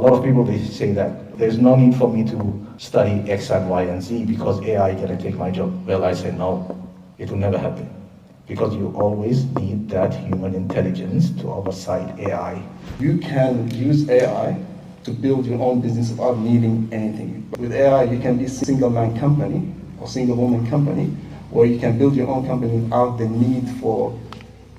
lot of people, they say that there's no need for me to study X and Y and Z because AI can take my job. Well, I say no, it will never happen. Because you always need that human intelligence to oversight AI. You can use AI to build your own business without needing anything. With AI, you can be a single-man company or single-woman company, or you can build your own company without the need for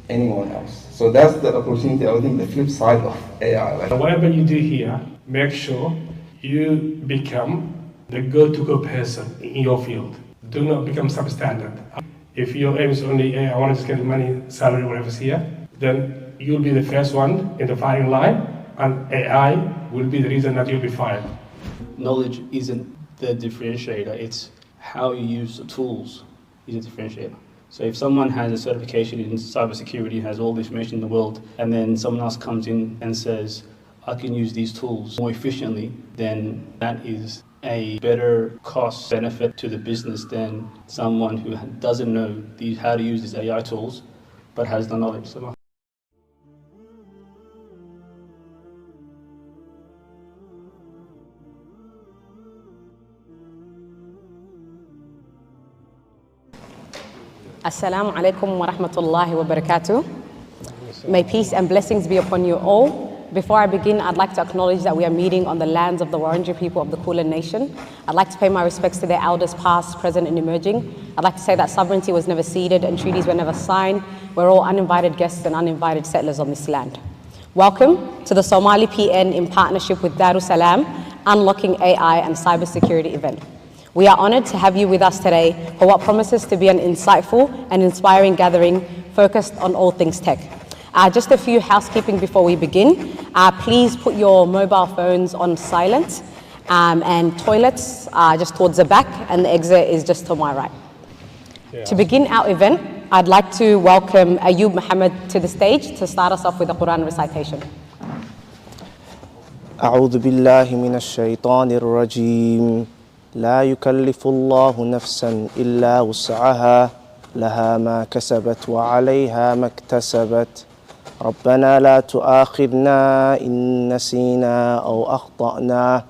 anyone else. So that's the opportunity, I think, the flip side of AI. Whatever you do here, make sure you become the go-to-go person in your field. Do not become substandard. If your aim is only, I want to just get money, salary, whatever's here, then you'll be the first one in the firing line, and AI will be the reason that you'll be fired. Knowledge isn't the differentiator, it's how you use the tools is a differentiator. So if someone has a certification in cybersecurity, has all the information in the world, and then someone else comes in and says, I can use these tools more efficiently, then that is a better cost benefit to the business than someone who doesn't know how to use these AI tools, but has the knowledge. Assalamu alaikum wa rahmatullahi wa barakatuh. May peace and blessings be upon you all. Before I begin, I'd like to acknowledge that we are meeting on the lands of the Wurundjeri people of the Kulin Nation. I'd like to pay my respects to their elders past, present and emerging. I'd like to say that sovereignty was never ceded and treaties were never signed. We're all uninvited guests and uninvited settlers on this land. Welcome to the SomaliPN in partnership with Darusalam Unlocking AI and Cybersecurity event. We are honored to have you with us today for what promises to be an insightful and inspiring gathering focused on all things tech. Just a few housekeeping before we begin. Please put your mobile phones on silent and toilets just towards the back, and the exit is just to my right. Yeah. To begin our event, I'd like to welcome Mohammed to the stage to start us off with a Quran recitation. أعوذ بالله من الشيطان الرجيم لا يكلف الله نفسا إلا وسعها لها ما كسبت وعليها ما اكتسبت ربنا لا تؤاخذنا إن نسينا أو أخطأنا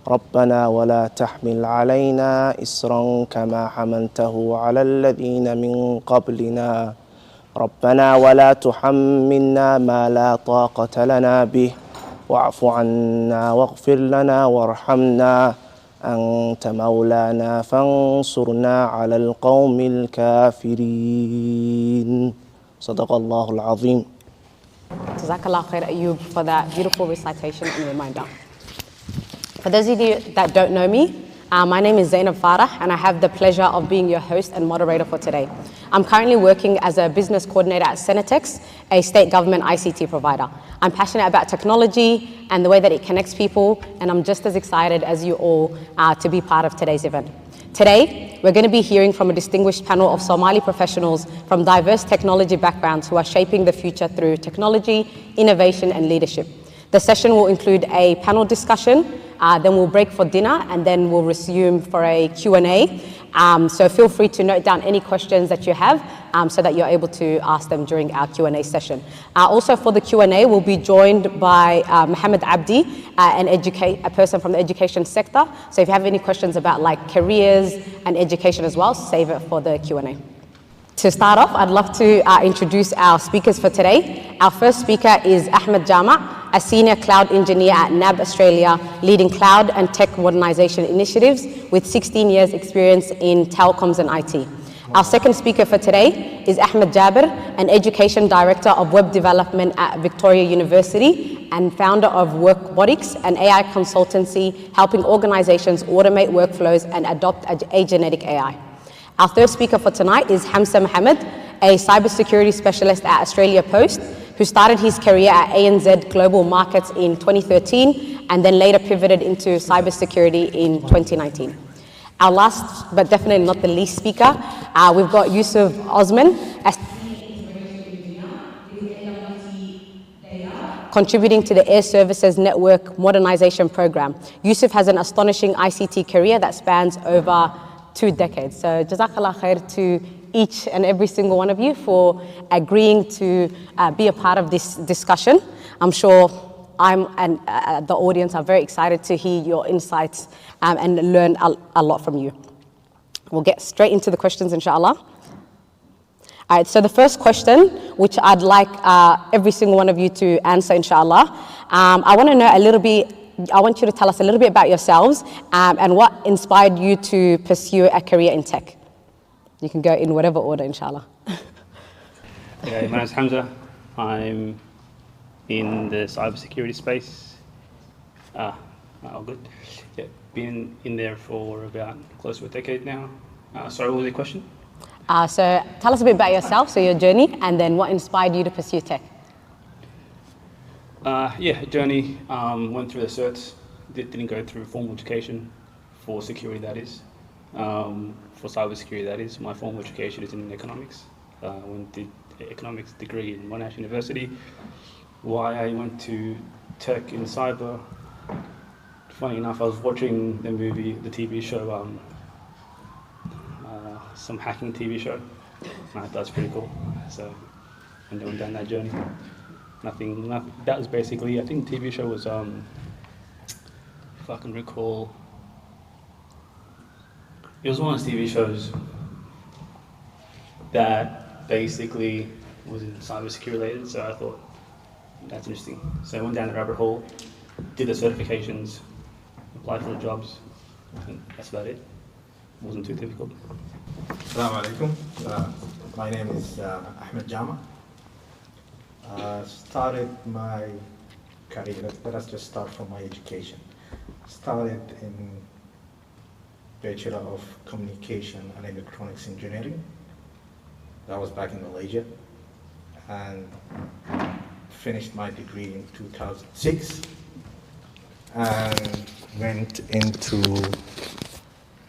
ربنا ولا تحمل علينا إصرا كما حملته على الذين من قبلنا ربنا ولا تحملنا ما لا طاقة لنا به واعف عنا واغفر لنا وارحمنا أنت مولانا فانصرنا على القوم الكافرين صدق الله العظيم. Jazakallah khair Ayub for that beautiful recitation and reminder. For those of you that don't know me, my name is Zainab Farah and I have the pleasure of being your host and moderator for today. I'm currently working as a business coordinator at Senatex, a state government ICT provider. I'm passionate about technology and the way that it connects people, and I'm just as excited as you all to be part of today's event. Today, we're going to be hearing from a distinguished panel of Somali professionals from diverse technology backgrounds who are shaping the future through technology, innovation, and leadership. The session will include a panel discussion, then we'll break for dinner, and then we'll resume for a Q&A. So feel free to note down any questions that you have so that you're able to ask them during our Q&A session. Also for the Q&A, we'll be joined by Mohammed Abdi, a person from the education sector. So if you have any questions about like careers and education as well, save it for the Q&A. To start off, I'd love to introduce our speakers for today. Our first speaker is Ahmed Jama, a senior cloud engineer at NAB Australia, leading cloud and tech modernization initiatives with 16 years experience in telecoms and IT. Our second speaker for today is Ahmed Jabar, an education director of web development at Victoria University and founder of Worbkotic, an AI consultancy helping organizations automate workflows and adopt agentic AI. Our third speaker for tonight is Xamsse Mohammed, a cybersecurity specialist at Australia Post, who started his career at ANZ Global Markets in 2013 and then later pivoted into cybersecurity in 2019. Our last, but definitely not the least speaker, we've got Yusuf Osman, contributing to the Air Services Network Modernization Program. Yusuf has an astonishing ICT career that spans over 2 decades. So Jazakallah khair to each and every single one of you for agreeing to be a part of this discussion. I'm sure I'm and the audience are very excited to hear your insights and learn a lot from you. We'll get straight into the questions, inshallah. All right, so the first question, which I'd like every single one of you to answer, inshallah, I want to know a little bit, I want you to tell us a little bit about yourselves and what inspired you to pursue a career in tech. You can go in whatever order, inshallah. Yeah, my name's Xamsse. I'm in the cybersecurity space. All good. Yeah, been in there for about close to a decade now. Sorry, what was the question? So tell us a bit about yourself, so your journey, and then what inspired you to pursue tech. Journey. Went through the certs. Didn't go through formal education for security, that is. For cybersecurity, that is. My formal education is in economics. Went the economics degree in Monash University. Why I went to tech in cyber, funny enough, I was watching the TV show, some hacking TV show. And I thought that's pretty cool. So I went down that journey. Nothing, that was basically, I think the TV show was, if I can recall, it was one of those TV shows that basically was in cybersecurity related, so I thought that's interesting. So I went down the rabbit hole, did the certifications, applied for the jobs, and that's about it. It wasn't too difficult. Assalamu alaikum. My name is Ahmed Jama. Started my career, let us just start from my education. Started in Bachelor of Communication and Electronics Engineering. That was back in Malaysia. And finished my degree in 2006 and went into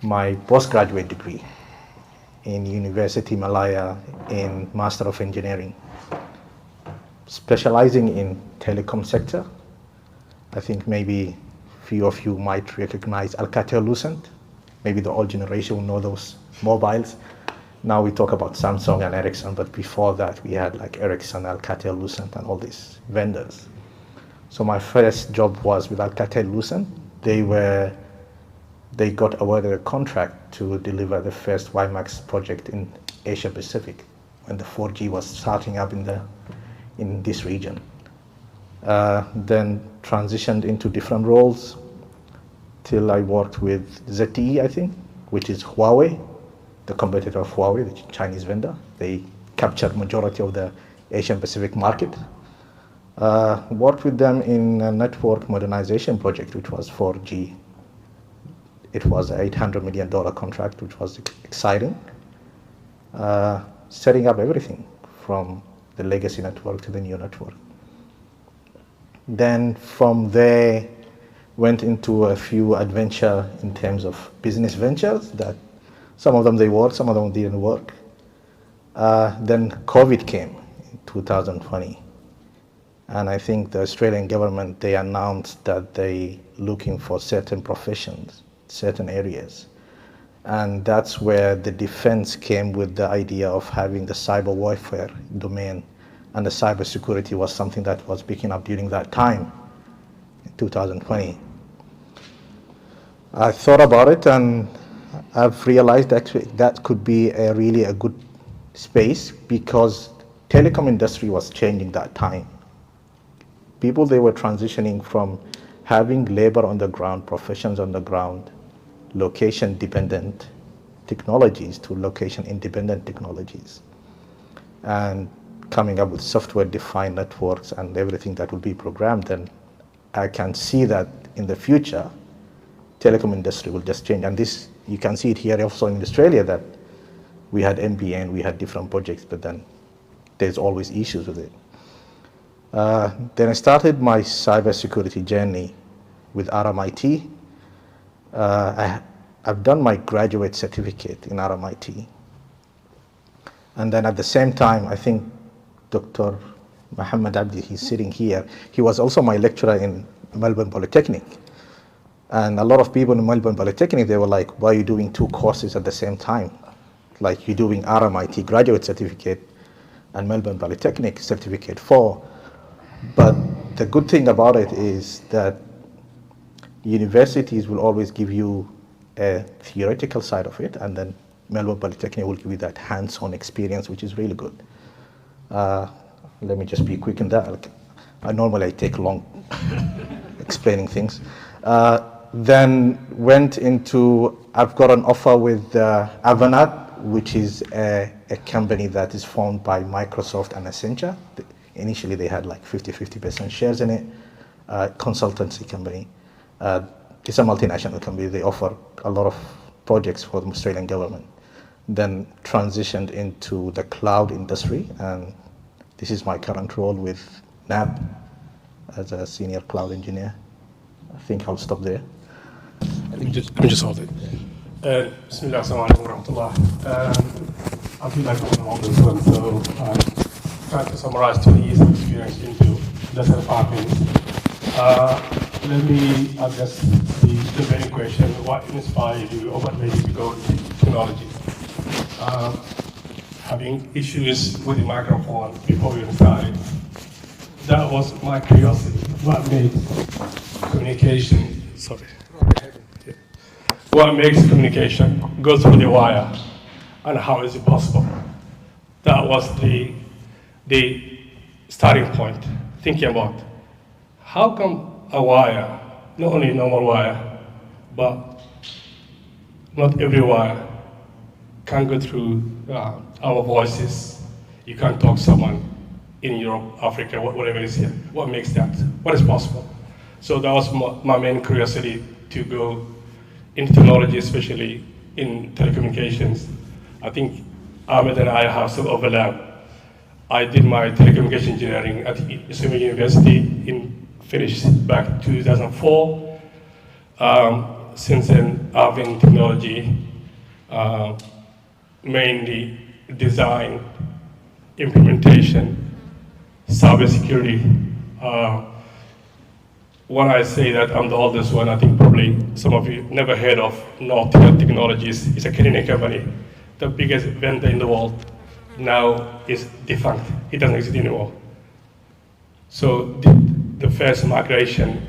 my postgraduate degree in University Malaya in Master of Engineering, specializing in telecom sector. I think maybe few of you might recognize Alcatel-Lucent. Maybe the old generation will know those mobiles. Now we talk about Samsung and Ericsson, but before that we had like Ericsson, Alcatel-Lucent and all these vendors. So my first job was with Alcatel-Lucent. They got awarded a contract to deliver the first WiMAX project in Asia Pacific when the 4G was starting up in this region. Then transitioned into different roles till I worked with ZTE, I think, which is Huawei, the competitor of Huawei, the Chinese vendor. They captured majority of the Asian Pacific market. Worked with them in a network modernization project, which was 4G. It was an $800 million contract, which was exciting. Setting up everything from the legacy network to the new network. Then from there, went into a few adventure in terms of business ventures that some of them they worked, some of them didn't work. Then COVID came in 2020. And I think the Australian government, they announced that they looking for certain professions, certain areas. And that's where the defense came with the idea of having the cyber warfare domain. And the cybersecurity was something that was picking up during that time, in 2020. I thought about it and I've realized actually that could be really a good space because telecom industry was changing that time. People, they were transitioning from having labor on the ground, professions on the ground, location-dependent technologies to location-independent technologies, and coming up with software-defined networks and everything that will be programmed. And I can see that in the future, telecom industry will just change. And this, you can see it here also in Australia that we had NBN, we had different projects, but then there's always issues with it. Then I started my cybersecurity journey with RMIT. I've done my graduate certificate in RMIT. And then at the same time, I think Dr. Mohammed Abdi, he's sitting here, he was also my lecturer in Melbourne Polytechnic. And a lot of people in Melbourne Polytechnic, they were like, why are you doing two courses at the same time? Like you're doing RMIT graduate certificate and Melbourne Polytechnic certificate 4. But the good thing about it is that universities will always give you a theoretical side of it, and then Melbourne Polytechnic will give you that hands-on experience, which is really good. Let me just be quick in that. I normally take long explaining things. Then went into, I've got an offer with Avanade, which is a company that is formed by Microsoft and Accenture. Initially, they had like 50% shares in it. Consultancy company. It's a multinational company. They offer a lot of projects for the Australian government. Then transitioned into the cloud industry, and this is my current role with NAB as a senior cloud engineer. I think I'll stop there. Let me just hold it. Bismillah, assalamu alaikum wa rahmatullah. I feel like I'm on this one, so I'm trying to summarize 20 years of experience into less than 5 minutes. Let me address the main question: what inspired you, or what made you go into technology? Having issues with the microphone before we started, that was my curiosity. What made communication, what makes communication go through the wire, and how is it possible? That was the starting point, thinking about how come a wire, not only normal wire, but not every wire can go through our voices. You can't talk to someone in Europe, Africa, whatever it is here. What makes that? What is possible? So that was my main curiosity, to go into technology, especially in telecommunications. I think Ahmed and I have some overlap. I did my telecommunication engineering at Somali University, finished back in 2004. Since then, I've been in technology, mainly design, implementation, cybersecurity. When I say that I'm the oldest one, I think probably some of you never heard of Nortel Technologies. It's a Canadian company, the biggest vendor in the world. Now is defunct. It doesn't exist anymore. So the first migration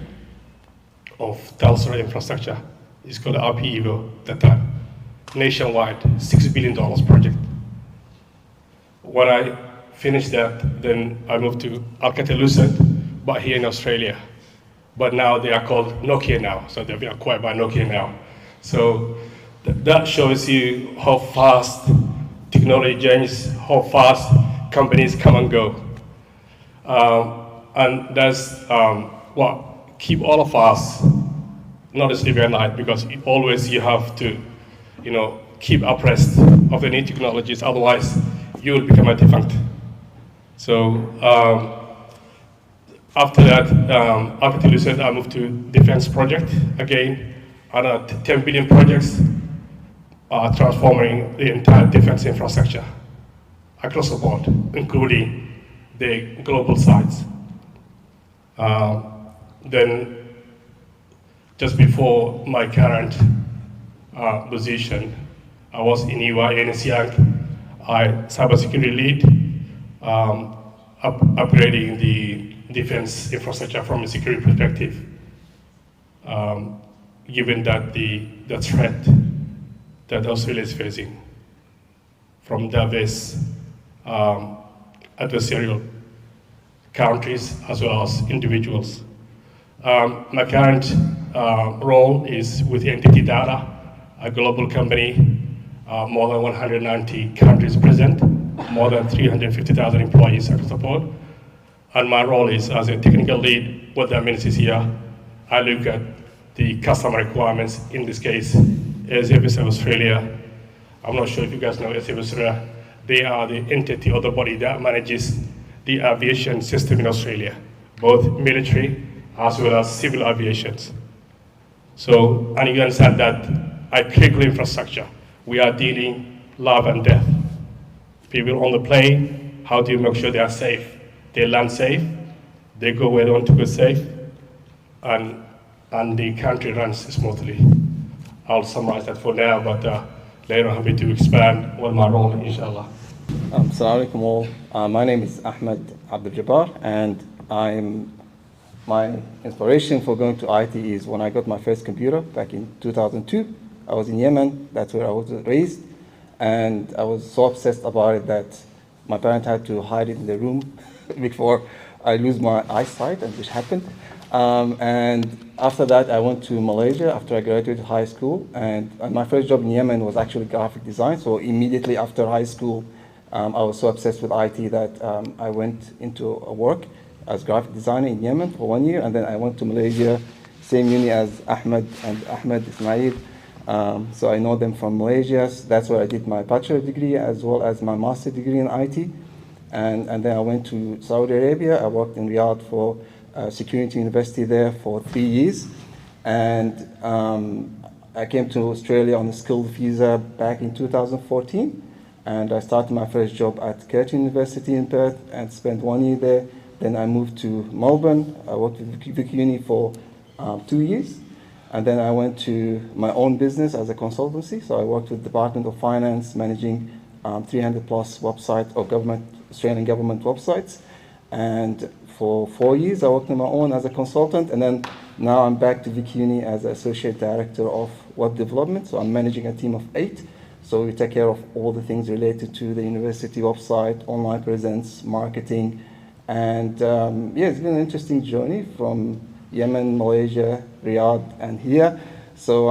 of Darusalam infrastructure is called RPEVO at that time. Nationwide, $6 billion project. When I finished that, then I moved to Alcatel-Lucent, but here in Australia. But now they are called Nokia now, so they've been acquired by Nokia now. So that shows you how fast technology changes, how fast companies come and go. And that's what keep all of us not asleep at night, because always you have to, keep abreast of the new technologies, otherwise you will become a defunct. So after that, after Lucent, I moved to defense project again, another 10 billion projects, transforming the entire defense infrastructure across the board, including the global sites. Then, just before my current position, I was in EY, cybersecurity lead, upgrading the defense infrastructure from a security perspective, given that the threat that Australia is facing from diverse adversarial countries as well as individuals. My current role is with Entity Data, a global company, more than 190 countries present, more than 350,000 employees across the board. And my role is as a technical lead. What that means is here, I look at the customer requirements, in this case, SABC Australia. I'm not sure if you guys know SABC Australia. They are the entity or the body that manages the aviation system in Australia, both military as well as civil aviations. So, and you understand that at critical infrastructure, we are dealing life and death. People on the plane, how do you make sure they are safe? They land safe, they go where they want to go safe, and the country runs smoothly. I'll summarize that for now, but later I'm happy to expand on my role, inshallah. Assalamu alaikum all. My name is Ahmed Jabar, and I'm My inspiration for going to IT is when I got my first computer back in 2002. I was in Yemen, that's where I was raised, and I was so obsessed about it that my parents had to hide it in the room before I lose my eyesight, and which happened. And after that, I went to Malaysia after I graduated high school, and my first job in Yemen was actually graphic design. So immediately after high school, I was so obsessed with IT that I went into work as graphic designer in Yemen for 1 year, and then I went to Malaysia, same uni as Ahmed and Ahmed Ismail. So I know them from Malaysia. So that's where I did my bachelor degree as well as my master degree in IT. And then I went to Saudi Arabia. I worked in Riyadh for Security University there for 3 years. And I came to Australia on a skilled visa back in 2014. And I started my first job at Curtin University in Perth and spent 1 year there. Then I moved to Melbourne. I worked with Vic Uni for 2 years. And then I went to my own business as a consultancy. So I worked with the Department of Finance, managing 300 plus websites or Australian government websites. And for 4 years, I worked on my own as a consultant. And then now I'm back to Vic Uni as Associate Director of Web Development. So I'm managing a team of 8. So we take care of all the things related to the university website, online presence, marketing. And yeah, it's been an interesting journey from Yemen, Malaysia, Riyadh, and here. So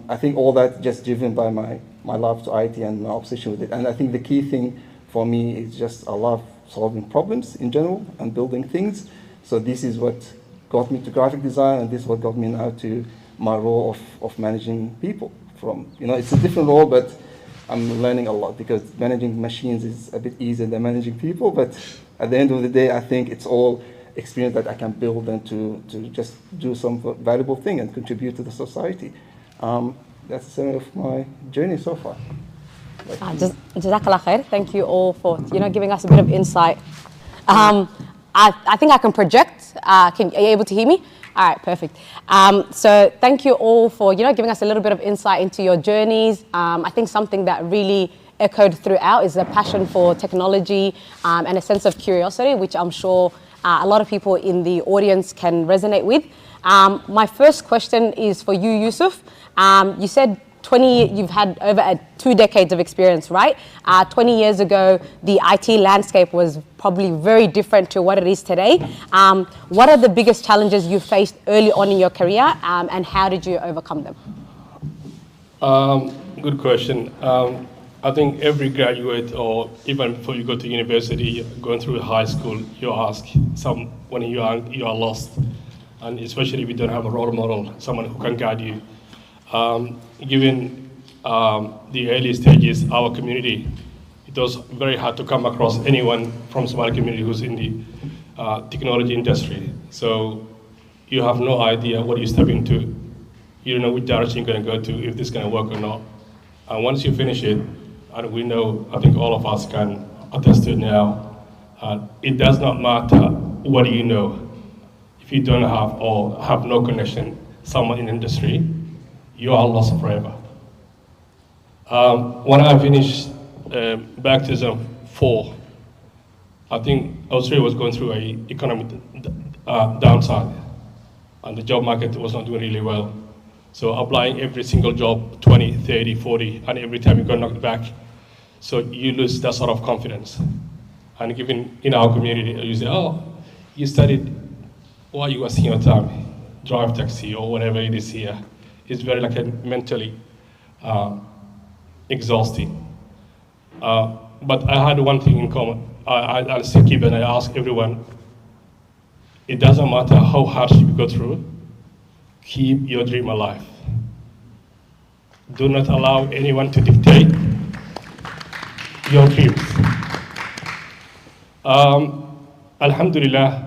I think all that just driven by my love to IT and my obsession with it. And I think the key thing for me is just I love solving problems in general and building things. So this is what got me to graphic design, and this is what got me now to my role of managing people. From, you know, it's a different role, but I'm learning a lot because managing machines is a bit easier than managing people. But at the end of the day, I think it's all experience that I can build and to just do some valuable thing and contribute to the society. That's the center of my journey so far. Jazakallah khair. Thank you all for giving us a bit of insight. I think I can project. Are you able to hear me? All right, perfect. So thank you all for giving us a little bit of insight into your journeys. I think something that really echoed throughout is a passion for technology and a sense of curiosity, which I'm sure a lot of people in the audience can resonate with. My first question is for you, Yusuf. You said you've had over 2 decades of experience, right? 20 years ago, the IT landscape was probably very different to what it is today. What are the biggest challenges you faced early on in your career, and how did you overcome them? Good question. I think every graduate, or even before you go to university, going through high school, you ask when you are lost, and especially if you don't have a role model, someone who can guide you. Given the early stages, our community, it was very hard to come across anyone from Somali community who's in the technology industry. So you have no idea what you step into. You don't know which direction you're going to go to, if this is going to work or not. And once you finish it, and we know, I think all of us can attest to it now, it does not matter what you know. If you don't have or have no connection, someone in the industry, you are lost forever. When I finished baptism 4, I think Australia was going through an economic downside, and the job market was not doing really well. So applying every single job, 20, 30, 40, and every time you got knocked back, so you lose that sort of confidence. And given in our community, you say, oh, you studied while you was in your time, drive taxi or whatever it is here. It's very mentally exhausting. But I had one thing in common. I'll still keep it, and I ask everyone, it doesn't matter how hardship you go through, keep your dream alive. Do not allow anyone to dictate your dreams. Alhamdulillah,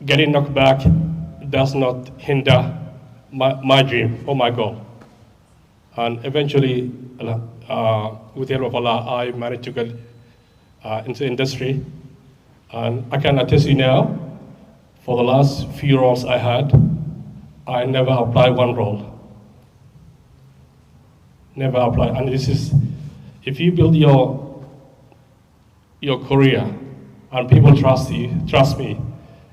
getting knocked back does not hinder my dream or my goal. And eventually, with the help of Allah, I managed to get into the industry. And I can attest you now, for the last few roles I had, I never applied one role. Never applied. And this is, if you build your career and people trust you, trust me,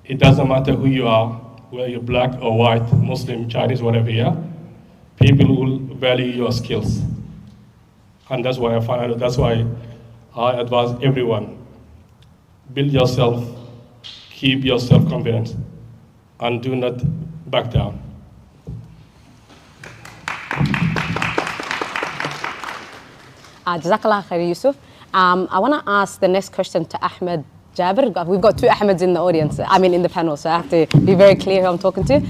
It doesn't matter who you are, whether you're black or white, Muslim, Chinese, whatever you are. People will value your skills. And that's why that's why I advise everyone, build yourself, keep your self-confidence, and do not back down. Jazakallah khair, Yusuf. I want to ask the next question to Ahmed, Jabar. We've got two Ahmeds in the audience, in the panel, so I have to be very clear who I'm talking to.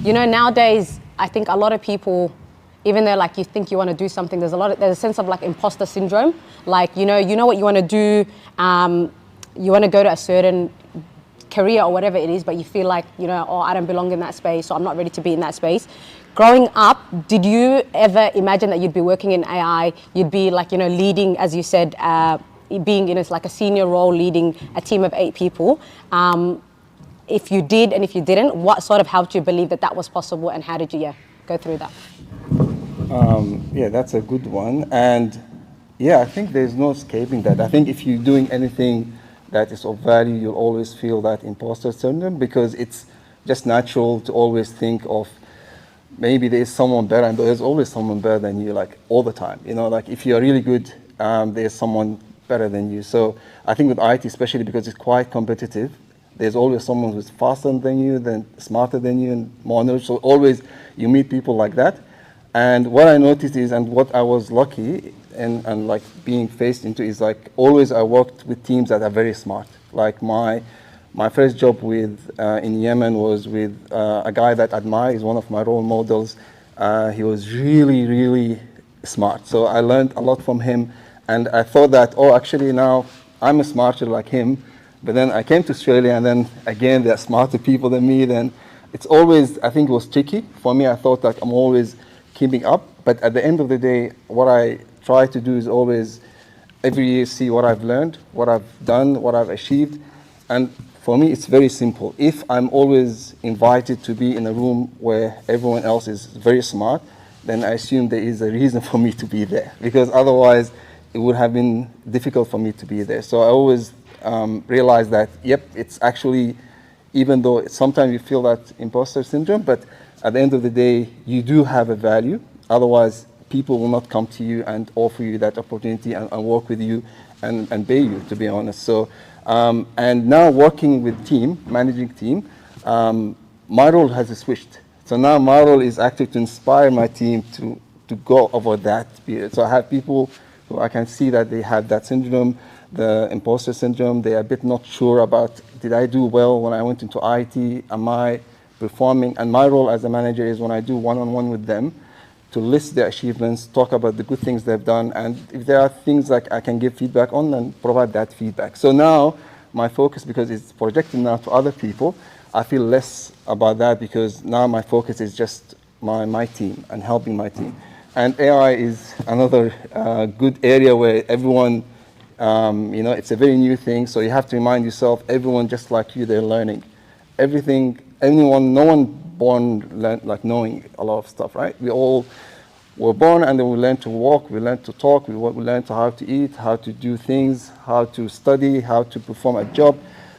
Nowadays, I think a lot of people, even though you think you want to do something, there's a sense of imposter syndrome. You know what you want to do, you want to go to a certain career or whatever it is, but you feel like, I don't belong in that space, or I'm not ready to be in that space. Growing up, did you ever imagine that you'd be working in AI, you'd be leading, as you said, being in a senior role, leading a team of 8 people? If you did and if you didn't, what sort of helped you believe that was possible, and how did you go through that? That's a good one. And I think there's no escaping that. I think if you're doing anything that is of value, you'll always feel that imposter syndrome, because it's just natural to always think of maybe there's someone better, and there's always someone better than you, all the time. If you're really good, there's someone better than you. So I think with IT, especially because it's quite competitive, there's always someone who's faster than you, smarter than you, and more knowledge. So always you meet people like that. And what I noticed is, and what I was lucky and being faced into is always I worked with teams that are very smart. My first job in Yemen was with a guy that I admire. He's one of my role models. He was really, really smart. So I learned a lot from him. And I thought that, actually now I'm smarter like him. But then I came to Australia, and then again, there are smarter people than me. Then it's always, I think it was tricky. For me, I thought I'm always keeping up. But at the end of the day, what I try to do is always every year see what I've learned, what I've done, what I've achieved. And for me, it's very simple. If I'm always invited to be in a room where everyone else is very smart, then I assume there is a reason for me to be there, because otherwise it would have been difficult for me to be there. So I always realize that, it's actually, even though sometimes you feel that imposter syndrome, but at the end of the day, you do have a value. Otherwise, people will not come to you and offer you that opportunity and work with you and pay you, to be honest. So, and now working with managing team, my role has switched. So now my role is actually to inspire my team to go over that period. So I have people who I can see that they have that syndrome, the imposter syndrome. They are a bit not sure about, did I do well when I went into IT? Am I performing? And my role as a manager is, when I do one-on-one with them, to list their achievements, talk about the good things they've done, and if there are things I can give feedback on, then provide that feedback. So now my focus, because it's projected now to other people, I feel less about that, because now my focus is just my team and helping my team. And AI is another good area where everyone, it's a very new thing, so you have to remind yourself, everyone just like you, they're learning. No one born knowing a lot of stuff, right? We all were born, and then we learn to walk, we learn to talk, we learn how to eat, how to do things, how to study, how to perform a job.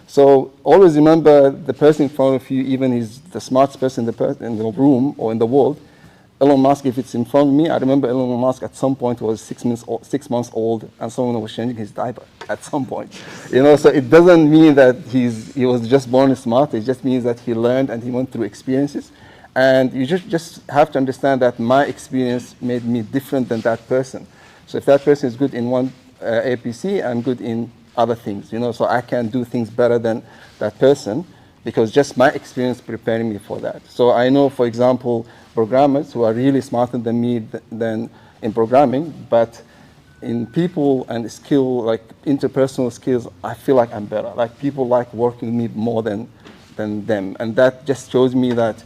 So always remember, the person in front of you, even he's the smartest person in the room or in the world. Elon Musk, if it's in front of me, I remember Elon Musk at some point was 6 months old, and someone was changing his diaper at some point. So it doesn't mean that he was just born smart. It just means that he learned and he went through experiences. And you just have to understand that my experience made me different than that person. So if that person is good in one APC, I'm good in other things. So I can do things better than that person, because just my experience preparing me for that. So I know, for example, programmers who are really smarter than me than in programming, but in people and skill, interpersonal skills, I feel like I'm better. People like working with me more than them. And that just shows me that,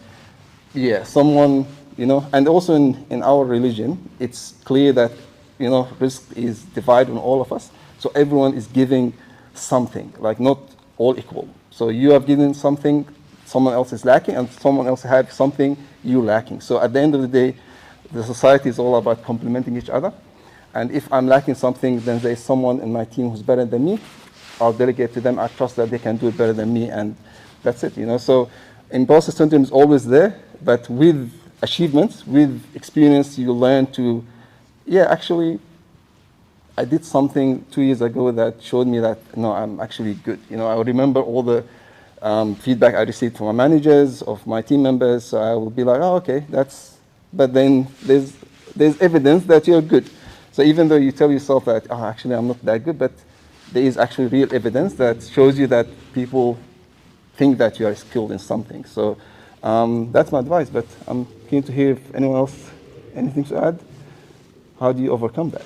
someone, and also in our religion, it's clear that, risk is divided on all of us. So everyone is giving something, not all equal. So you have given something, someone else is lacking, and someone else has something you lacking. So at the end of the day, the society is all about complementing each other. And if I'm lacking something, then there's someone in my team who's better than me, I'll delegate to them. I trust that they can do it better than me, and that's it, you know. So imposter syndrome is always there, but with achievements, with experience, you learn to, yeah, actually, I did something 2 years ago that showed me that, no, I'm actually good. You know, I remember all the feedback I received from my managers, of my team members, so I will be like, oh, okay, but then there's evidence that you're good. So even though you tell yourself that, oh, actually, I'm not that good, but there is actually real evidence that shows you that people think that you are skilled in something. So that's my advice, but I'm keen to hear if anyone else, anything to add? How do you overcome that?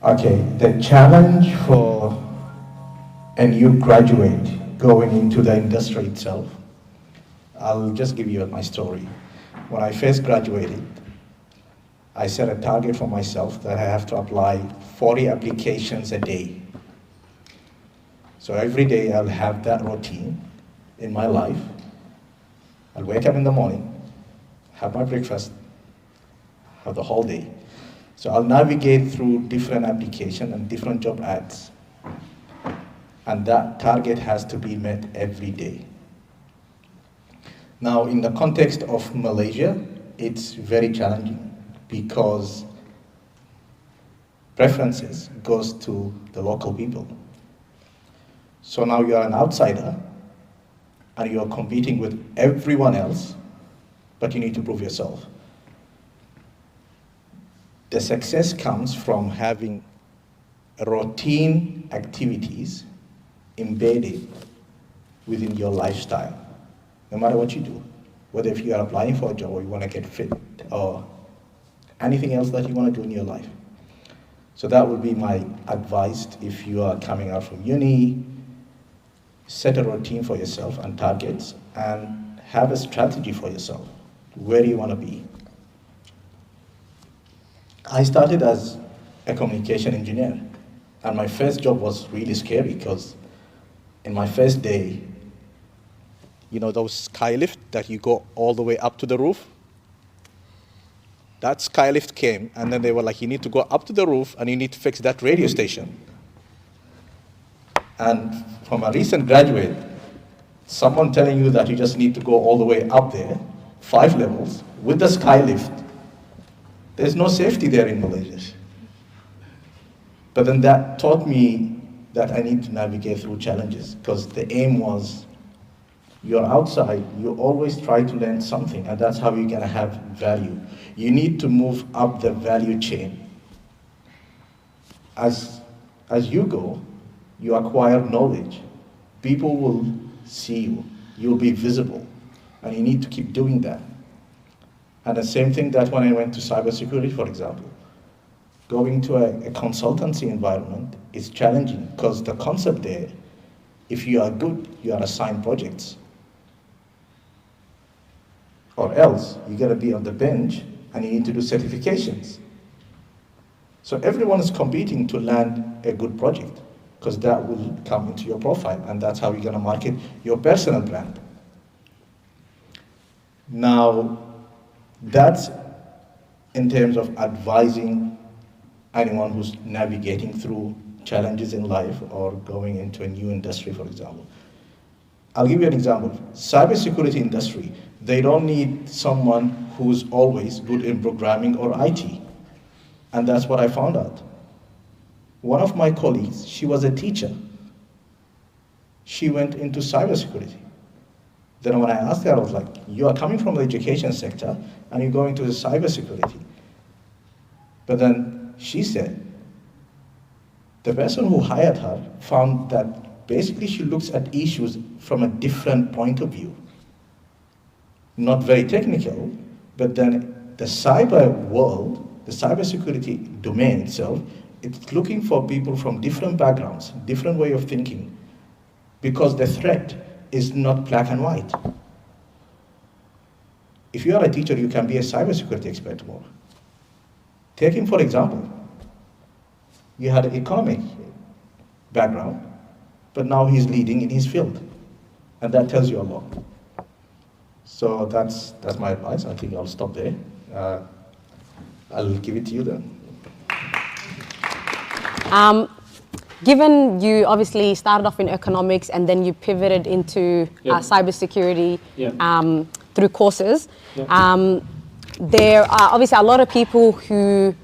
Okay, the challenge for a new graduate going into the industry itself, I'll just give you my story. When I first graduated, I set a target for myself that I have to apply 40 applications a day. So every day I'll have that routine in my life. I'll wake up in the morning, have my breakfast, have the whole day. So I'll navigate through different applications and different job ads. And that target has to be met every day. Now, in the context of Malaysia, it's very challenging because preferences goes to the local people. So now you are an outsider and you are competing with everyone else, but you need to prove yourself. The success comes from having routine activities embedded within your lifestyle, no matter what you do. Whether if you are applying for a job or you want to get fit or anything else that you want to do in your life. So that would be my advice if you are coming out from uni. Set a routine for yourself and targets and have a strategy for yourself. Where do you want to be? I started as a communication engineer, and my first job was really scary because in my first day, you know those skylift that you go all the way up to the roof? That skylift came, and then they were like, you need to go up to the roof and you need to fix that radio station. And from a recent graduate, someone telling you that you just need to go all the way up there, 5 levels, with the skylift, there's no safety there in Malaysia. But then that taught me that I need to navigate through challenges because the aim was you're outside, you always try to learn something, and that's how you're gonna have value. You need to move up the value chain. As you go, you acquire knowledge. People will see you, you'll be visible, and you need to keep doing that. And the same thing that when I went to cybersecurity, for example, going to a consultancy environment is challenging because the concept there, if you are good, you are assigned projects. Or else, you gotta be on the bench and you need to do certifications. So everyone is competing to land a good project because that will come into your profile and that's how you're gonna market your personal brand. Now, that's in terms of advising anyone who's navigating through challenges in life or going into a new industry, for example. I'll give you an example. Cybersecurity industry, they don't need someone who's always good in programming or IT. And that's what I found out. One of my colleagues, she was a teacher. She went into cybersecurity. Then when I asked her, I was like, you are coming from the education sector and you're going to the cybersecurity. But then she said, the person who hired her found that basically she looks at issues from a different point of view. Not very technical, but then the cyber world, the cybersecurity domain itself, it's looking for people from different backgrounds, different way of thinking, because the threat is not black and white. If you are a teacher, you can be a cybersecurity expert tomorrow. Take him for example. You had an economic background, but now he's leading in his field. And that tells you a lot. So that's my advice. I think I'll stop there. I'll give it to you then. Given you obviously started off in economics and then you pivoted into cybersecurity through courses, there are obviously a lot of people who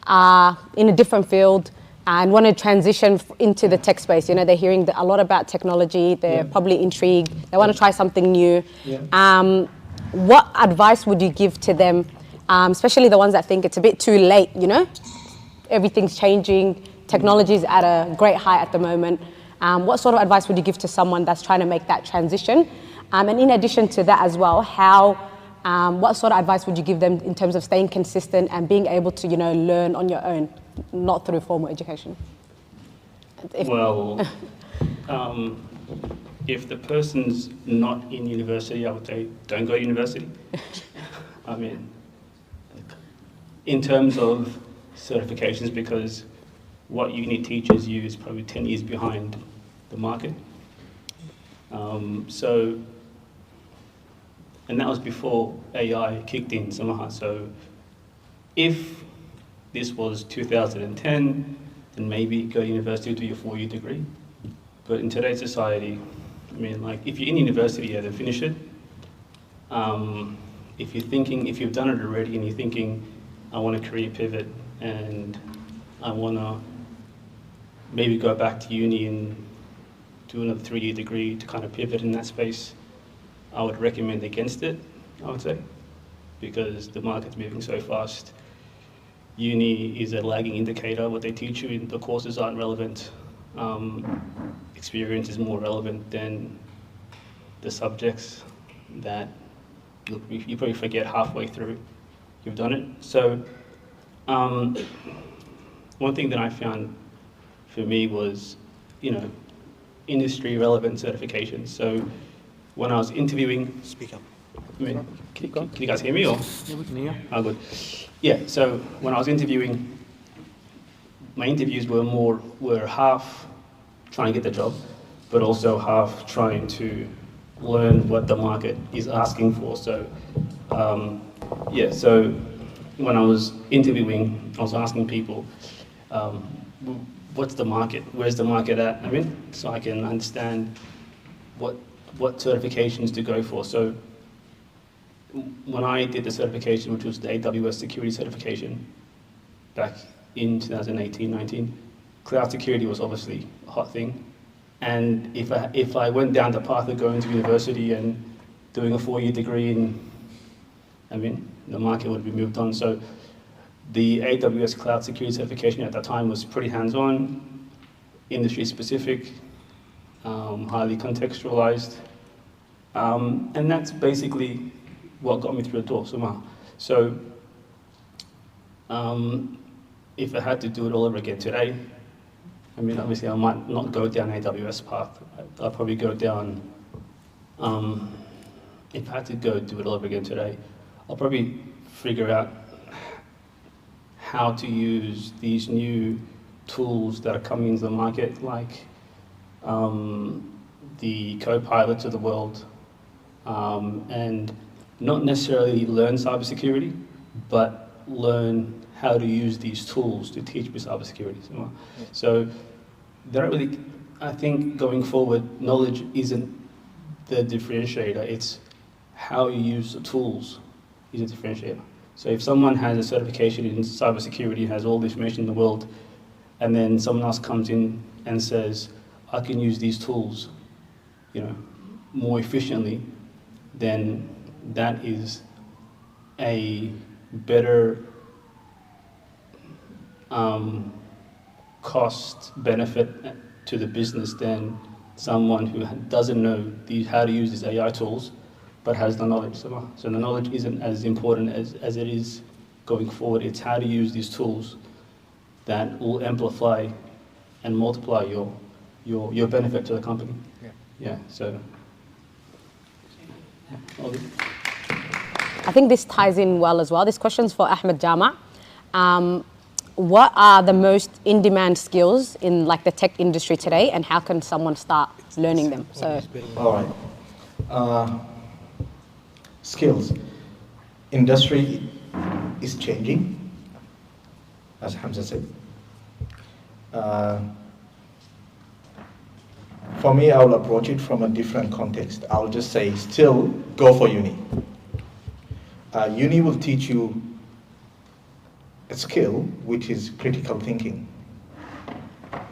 are in a different field and want to transition into the tech space. You know, they're hearing a lot about technology, they're probably intrigued, they want to try something new. What advice would you give to them, especially the ones that think it's a bit too late, you know? Everything's changing, technology is at a great height at the moment. What sort of advice would you give to someone that's trying to make that transition? And in addition to that as well, what sort of advice would you give them in terms of staying consistent and being able to, you know, learn on your own, not through formal education? If the person's not in university, I would say don't go to university. I mean, in terms of certifications, because what uni teaches you is probably 10 years behind the market. And that was before AI kicked in somehow. So if this was 2010, then maybe go to university, do your 4-year degree. But in today's society, I mean, like, if you're in university, then finish it. If you've done it already and you're thinking, I want a career pivot and I want to maybe go back to uni and do another 3-year degree to kind of pivot in that space, I would recommend against it, I would say, because the market's moving so fast. Uni is a lagging indicator. What they teach you in the courses aren't relevant. Experience is more relevant than the subjects that you probably forget halfway through you've done it. So one thing that I found for me was, you know, industry relevant certifications. So when I was interviewing, Speak up. I mean, can you guys hear me or? Yeah, we can hear. Oh, good. Yeah, so when I was interviewing, my interviews were half trying to get the job, but also half trying to learn what the market is asking for. So, so when I was interviewing, I was asking people, what's the market? Where's the market at? I mean, so I can understand what certifications to go for. So when I did the certification, which was the AWS security certification back in 2018-19, cloud security was obviously a hot thing. And if I went down the path of going to university and doing a 4-year degree, the market would be moved on. So the AWS cloud security certification at that time was pretty hands-on, industry specific, highly contextualized, and that's basically what got me through the door somehow. So if I had to do it all over again today, I mean, obviously I might not go down AWS path. I'll probably go down, if I had to go do it all over again today, I'll probably figure out how to use these new tools that are coming into the market, like the co-pilots of the world, and not necessarily learn cybersecurity, but learn how to use these tools to teach me cybersecurity. So I think going forward, knowledge isn't the differentiator, it's how you use the tools is a differentiator. So if someone has a certification in cybersecurity, has all the information in the world, and then someone else comes in and says, I can use these tools, more efficiently, then that is a better cost benefit to the business than someone who doesn't know how to use these AI tools, but has the knowledge. So the knowledge isn't as important as it is going forward. It's how to use these tools that will amplify and multiply your benefit to the company. I think this ties in well as well. This question's for Ahmed Jama. What are the most in-demand skills in the tech industry today, and how can someone start learning them? All right. Skills. Industry is changing, as Xamsse said. For me, I will approach it from a different context. I'll just say, still go for uni. Uni will teach you a skill which is critical thinking.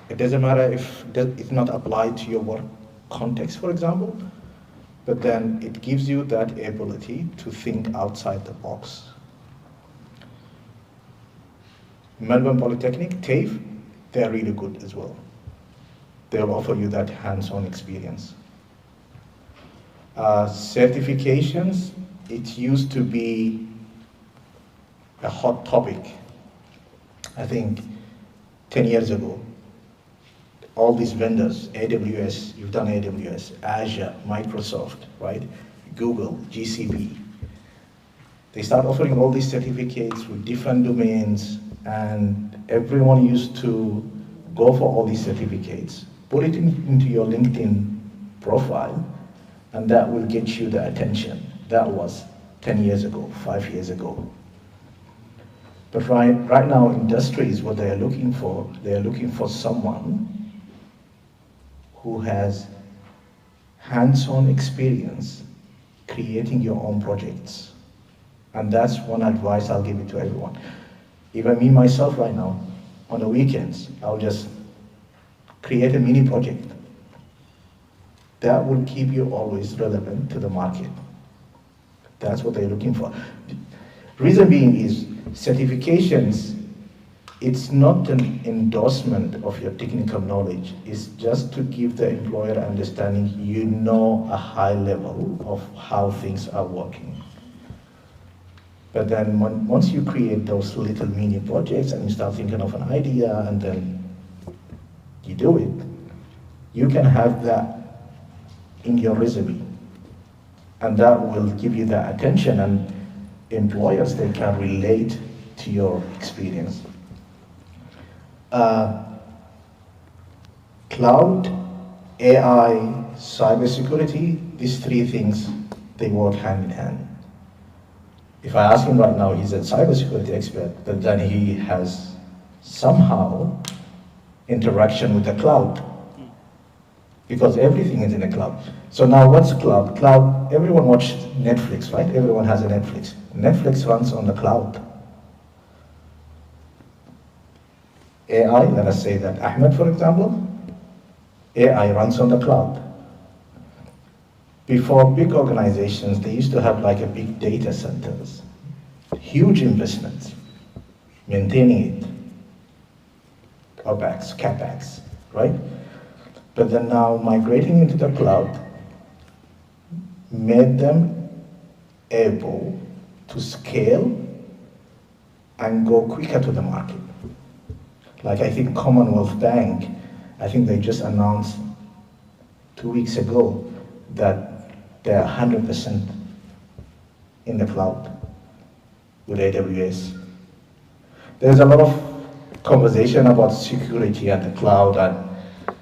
It doesn't matter if it's not applied to your work context, for example, but then it gives you that ability to think outside the box. Melbourne Polytechnic, TAFE, they're really good as well. They'll offer you that hands-on experience. Certifications, it used to be a hot topic. I think 10 years ago, all these vendors, AWS, you've done AWS, Azure, Microsoft, right? Google, GCP. They start offering all these certificates with different domains, and everyone used to go for all these certificates, put it into your LinkedIn profile, and that will get you the attention. That was 10 years ago, 5 years ago. But right now, industries, what they are looking for someone who has hands-on experience creating your own projects. And that's one advice I'll give it to everyone. Even me, myself right now, on the weekends, I'll just create a mini project. That will keep you always relevant to the market. That's what they're looking for. Reason being is certifications, it's not an endorsement of your technical knowledge. It's just to give the employer understanding you know a high level of how things are working. But then once you create those little mini projects and you start thinking of an idea and then you do it, you can have that in your resume. And that will give you that attention, and employers, they can relate to your experience. Cloud, AI, cybersecurity, these three things, they work hand in hand. If I ask him right now, he's a cybersecurity expert, but then he has somehow interaction with the cloud, because everything is in the cloud. So now what's cloud? Cloud, everyone watches Netflix, right? Everyone has a Netflix. Netflix runs on the cloud. AI, let us say that Ahmed, for example, AI runs on the cloud. Before, big organizations, they used to have like a big data centers, huge investments, maintaining it, OPEX, CAPEX, right? But then now migrating into the cloud made them able to scale and go quicker to the market. Like I think Commonwealth Bank, I think they just announced 2 weeks ago that they're 100% in the cloud with AWS. There's a lot of conversation about security at the cloud and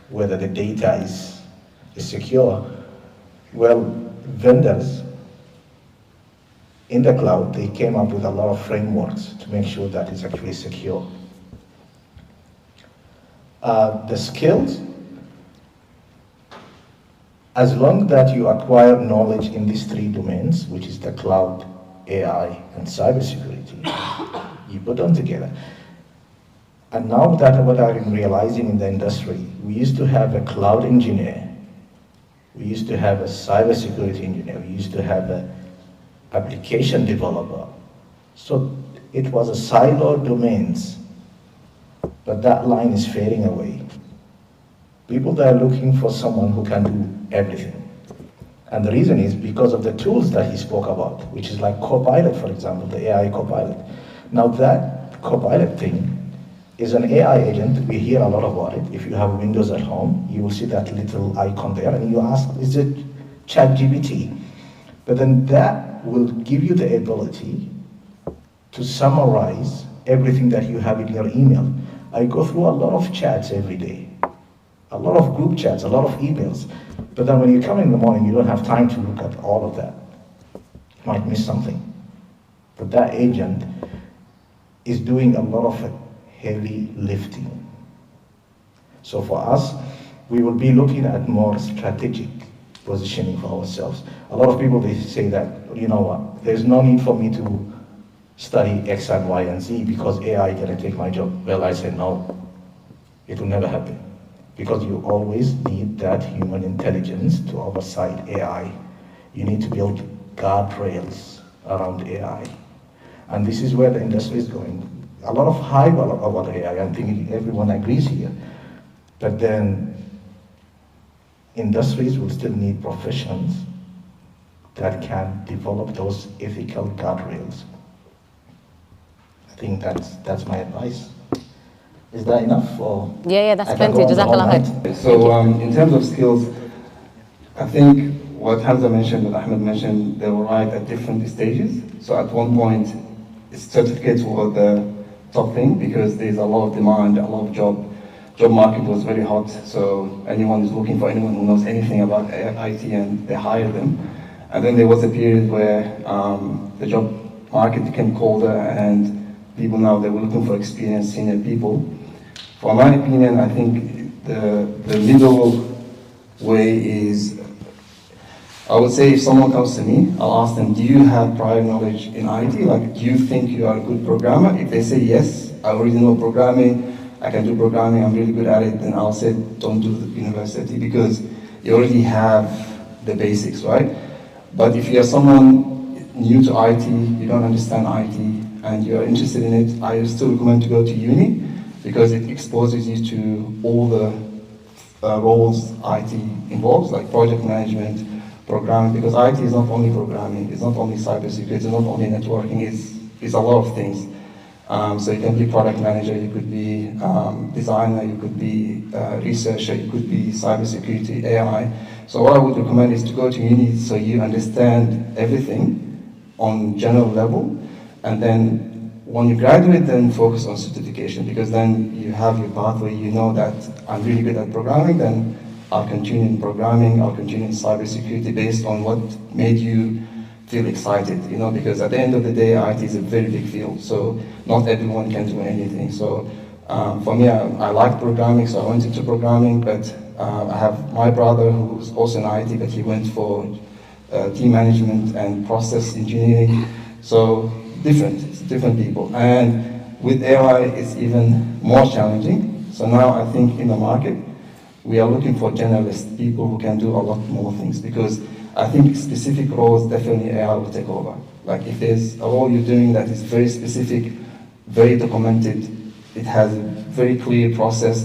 whether the data is secure. Well, vendors in the cloud, they came up with a lot of frameworks to make sure that it's actually secure. The skills, as long that you acquire knowledge in these three domains, which is the cloud, AI, and cybersecurity, you put them together. And now that what I'm realizing in the industry, we used to have a cloud engineer, we used to have a cybersecurity engineer, we used to have an application developer. So it was a siloed domains, but that line is fading away. People that are looking for someone who can do everything. And the reason is because of the tools that he spoke about, which is like Copilot, for example, the AI Copilot. Now that Copilot thing is an AI agent. We hear a lot about it. If you have Windows at home, you will see that little icon there, and you ask, is it ChatGPT? But then that will give you the ability to summarize everything that you have in your email. I go through a lot of chats every day, a lot of group chats, a lot of emails. But then when you come in the morning, you don't have time to look at all of that. You might miss something. But that agent is doing a lot of heavy lifting. So for us, we will be looking at more strategic positioning for ourselves. A lot of people, they say that, you know what, there's no need for me to study X and Y and Z because AI can take my job. Well, I said no, it will never happen. Because you always need that human intelligence to oversight AI. You need to build guardrails around AI. And this is where the industry is going. A lot of hype about AI, I think everyone agrees here. But then industries will still need professions that can develop those ethical guardrails. I think that's my advice. Is that enough? Or Yeah, that's I can plenty. go on the whole Jazakallah night? khair. So in terms of skills, I think what Xamsse mentioned and Ahmed mentioned, they were right at different stages. So at one point, certificates were the top thing because there's a lot of demand, a lot of job market was very hot. So anyone is looking for anyone who knows anything about IT, and they hire them. And then there was a period where the job market became colder, and people now they were looking for experienced senior people. For my opinion, I think the middle way is, I would say if someone comes to me, I'll ask them, do you have prior knowledge in IT? Like, do you think you are a good programmer? If they say yes, I already know programming, I can do programming, I'm really good at it, then I'll say don't do the university because you already have the basics, right? But if you're someone new to IT, you don't understand IT, and you're interested in it, I still recommend to go to uni because it exposes you to all the roles IT involves, like project management, programming, because IT is not only programming, it's not only cybersecurity, it's not only networking, it's a lot of things. So you can be product manager, you could be designer, you could be researcher, you could be cybersecurity, AI. So what I would recommend is to go to uni so you understand everything on general level, and then when you graduate, then focus on certification, because then you have your pathway, you know that I'm really good at programming, then I'll continue in programming, I'll continue in cybersecurity based on what made you feel excited, you know, because at the end of the day, IT is a very big field, so not everyone can do anything. So for me, I like programming, so I went into programming, but I have my brother who's also in IT, but he went for team management and process engineering, so it's different people. And with AI, it's even more challenging. So now I think in the market, we are looking for generalist people who can do a lot more things, because I think specific roles, definitely AI will take over. Like if there's a role you're doing that is very specific, very documented, it has a very clear process,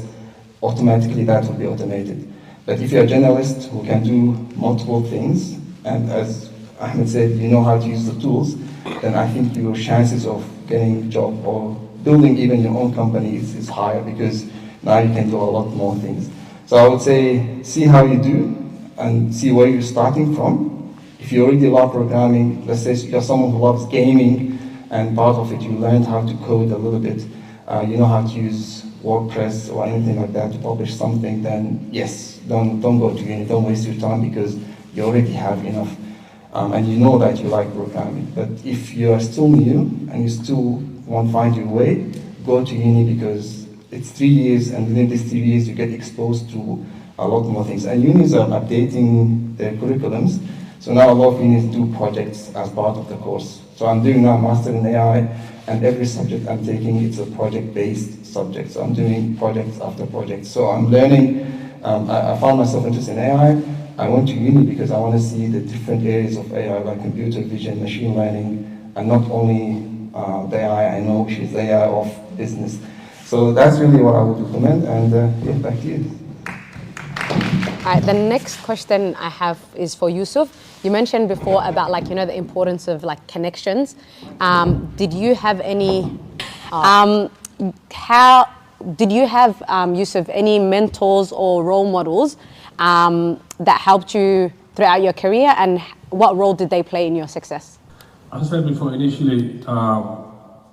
automatically that will be automated. But if you're a generalist who can do multiple things, and as Ahmed said, you know how to use the tools, then I think your chances of getting a job or building even your own company is higher, because now you can do a lot more things. So I would say, see how you do, and see where you're starting from. If you already love programming, let's say you're someone who loves gaming, and part of it you learned how to code a little bit, you know how to use WordPress or anything like that to publish something, then yes, don't go to uni, don't waste your time, because you already have enough, and you know that you like programming. But if you are still new, and you still want to find your way, go to uni, because it's 3 years, and within these 3 years you get exposed to a lot more things. And unis are updating their curriculums. So now a lot of unis do projects as part of the course. So I'm doing now Master in AI, and every subject I'm taking, it's a project-based subject. So I'm doing projects after projects. So I'm learning, I found myself interested in AI. I went to uni because I want to see the different areas of AI, like computer vision, machine learning, and not only the AI I know, which is the AI of business. So that's really what I would recommend, and yeah, back to you. All right, the next question I have is for Yusuf. You mentioned before about the importance of connections. Did you have any, Yusuf, any mentors or role models that helped you throughout your career, and what role did they play in your success? As I said before, initially,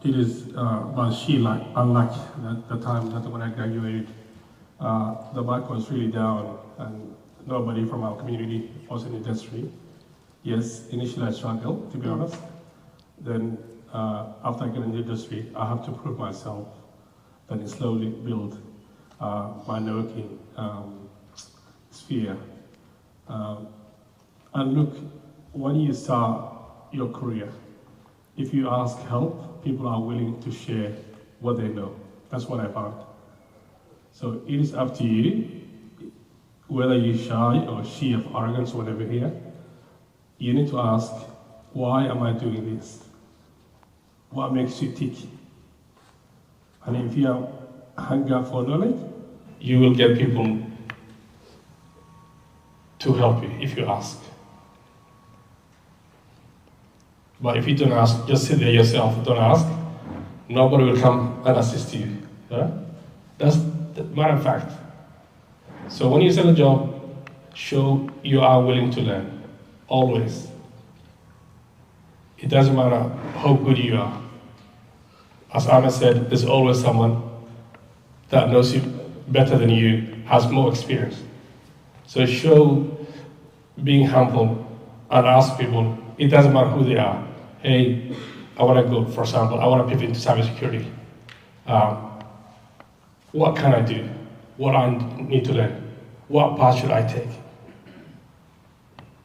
it is was sheer luck, unluck at the time that when I graduated. The market was really down, and nobody from our community was in the industry. Yes, initially I struggled, to be honest. Then after I get in the industry, I have to prove myself. Then it slowly built. my networking sphere. And look, when you start your career, if you ask help, people are willing to share what they know. That's what I found. So it is up to you, whether you're shy or she of arrogance or whatever here, you need to ask, why am I doing this? What makes you tick? And if you have hunger for knowledge, you will get people to help you if you ask. But if you don't ask, just sit there yourself, don't ask, nobody will come and assist you. Yeah? That's the matter of fact. So when you sell a job, show you are willing to learn, always. It doesn't matter how good you are. As Ahmed said, there's always someone that knows you better than you, has more experience. So show being humble and ask people, it doesn't matter who they are. Hey, I want to go, for example, I want to pivot into cybersecurity. What can I do? What I need to learn? What path should I take?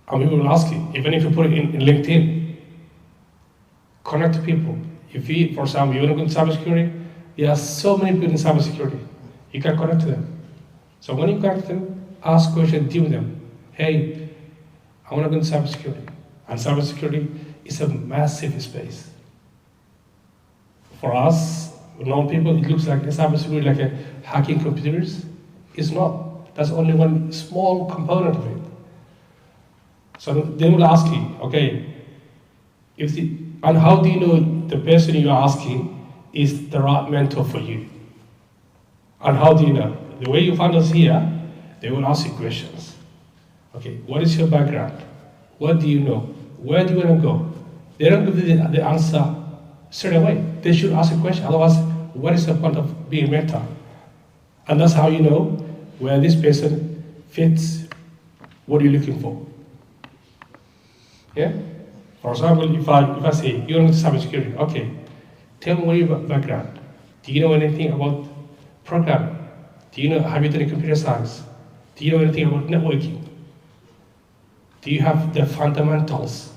And people will ask you, even if you put it in LinkedIn, connect to people. If you, for example, you want to go into cybersecurity, there are so many people in cybersecurity. You can connect to them. So when you connect to them, ask questions, deal with them. Hey, I want to go into cybersecurity. And cybersecurity is a massive space. For us, normal people, it looks like cybersecurity like a hacking computers. It's not. That's only one small component of it. So they will ask you, okay, and how do you know the person you're asking is the right mentor for you? And how do you know? The way you find us here, they will ask you questions. Okay, what is your background? What do you know? Where do you want to go? They don't give you the answer straight away. They should ask a question. Otherwise, what is the point of being a mentor? And that's how you know where this person fits what you're looking for. Yeah? For example, if I say, you're into cybersecurity, okay, tell me what your background. Do you know anything about programming? Do you know, have you done computer science? Do you know anything about networking? Do you have the fundamentals?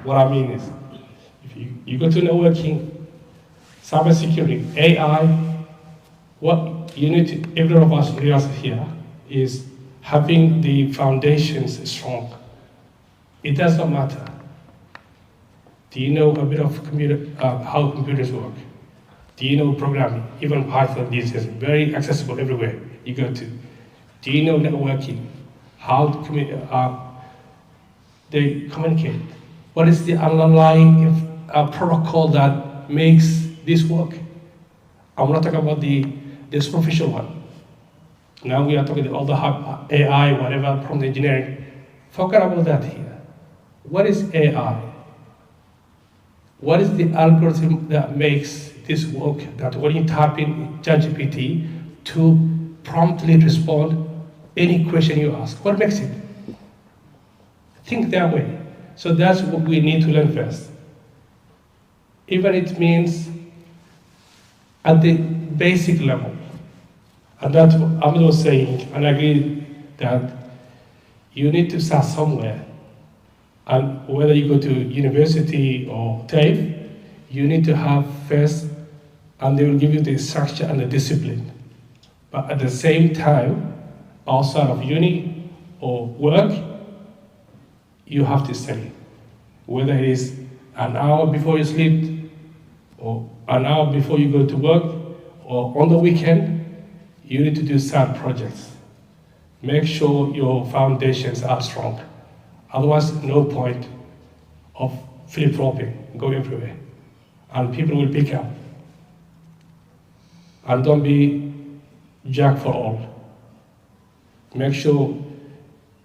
What I mean is, if you go to networking, cybersecurity, AI, what you need to, every one of us realize here is having the foundations strong. It does not matter. Do you know a bit of how computers work? Do you know programming? Even Python these days, very accessible everywhere you go to. Do you know networking? How they communicate? What is the underlying protocol that makes this work? I'm not talking about the superficial one. Now we are talking about all the AI, whatever, prompt engineering. Forget about that here. What is AI? What is the algorithm that makes this work, that when you type in ChatGPT to promptly respond any question you ask? What makes it? Think that way. So that's what we need to learn first. Even it means at the basic level. And that's what Ahmed was saying, and I agree that you need to start somewhere. And whether you go to university or TAFE, you need to have first, and they will give you the structure and the discipline. But at the same time, outside of uni or work, you have to study. Whether it is an hour before you sleep, or an hour before you go to work, or on the weekend, you need to do side projects. Make sure your foundations are strong. Otherwise, no point of flip-flopping, go everywhere. And people will pick up. And don't be jack for all. Make sure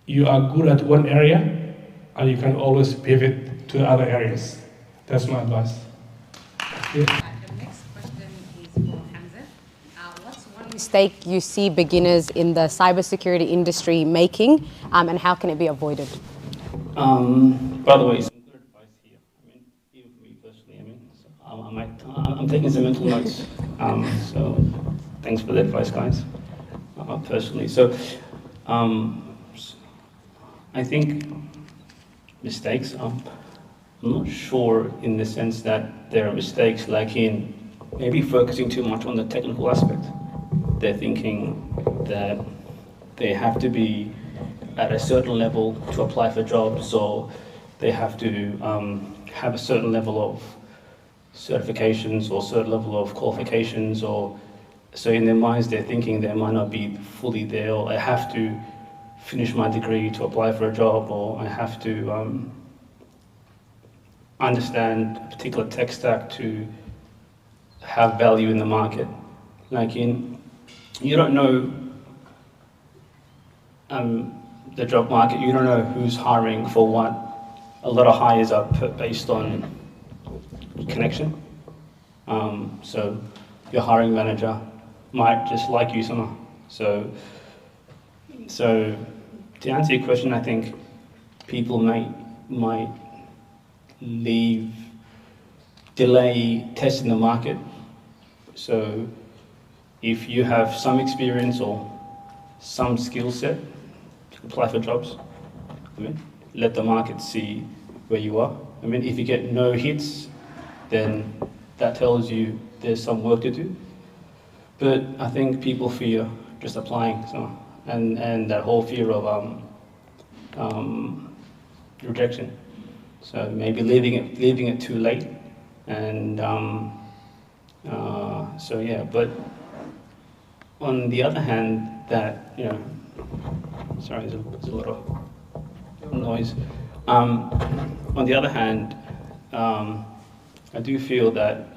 you are good at one area, and you can always pivot to other areas. That's my advice. Yeah. The next question is for Xamsse. What's one mistake you see beginners in the cybersecurity industry making, and how can it be avoided? By the way, some good advice here. I mean, even for me personally, I'm taking some mental notes. So thanks for the advice, guys. personally. So I think mistakes, I'm not sure in the sense that there are mistakes like in maybe focusing too much on the technical aspect. They're thinking that they have to be at a certain level to apply for jobs, or they have to have a certain level of certifications or certain level of qualifications, or so in their minds they're thinking they might not be fully there, or I have to finish my degree to apply for a job, or I have to understand a particular tech stack to have value in the market. Like you don't know the job market, you don't know who's hiring for what. A lot of hires are based on connection. So your hiring manager might just like you somehow. So to answer your question, I think people might delay testing the market. So if you have some experience or some skill set, apply for jobs. Let the market see where you are. If you get no hits, then that tells you there's some work to do. But I think people fear just applying, and that whole fear of rejection. So maybe leaving it too late, and so yeah. But on the other hand, that sorry, there's a lot of noise. On the other hand, I do feel that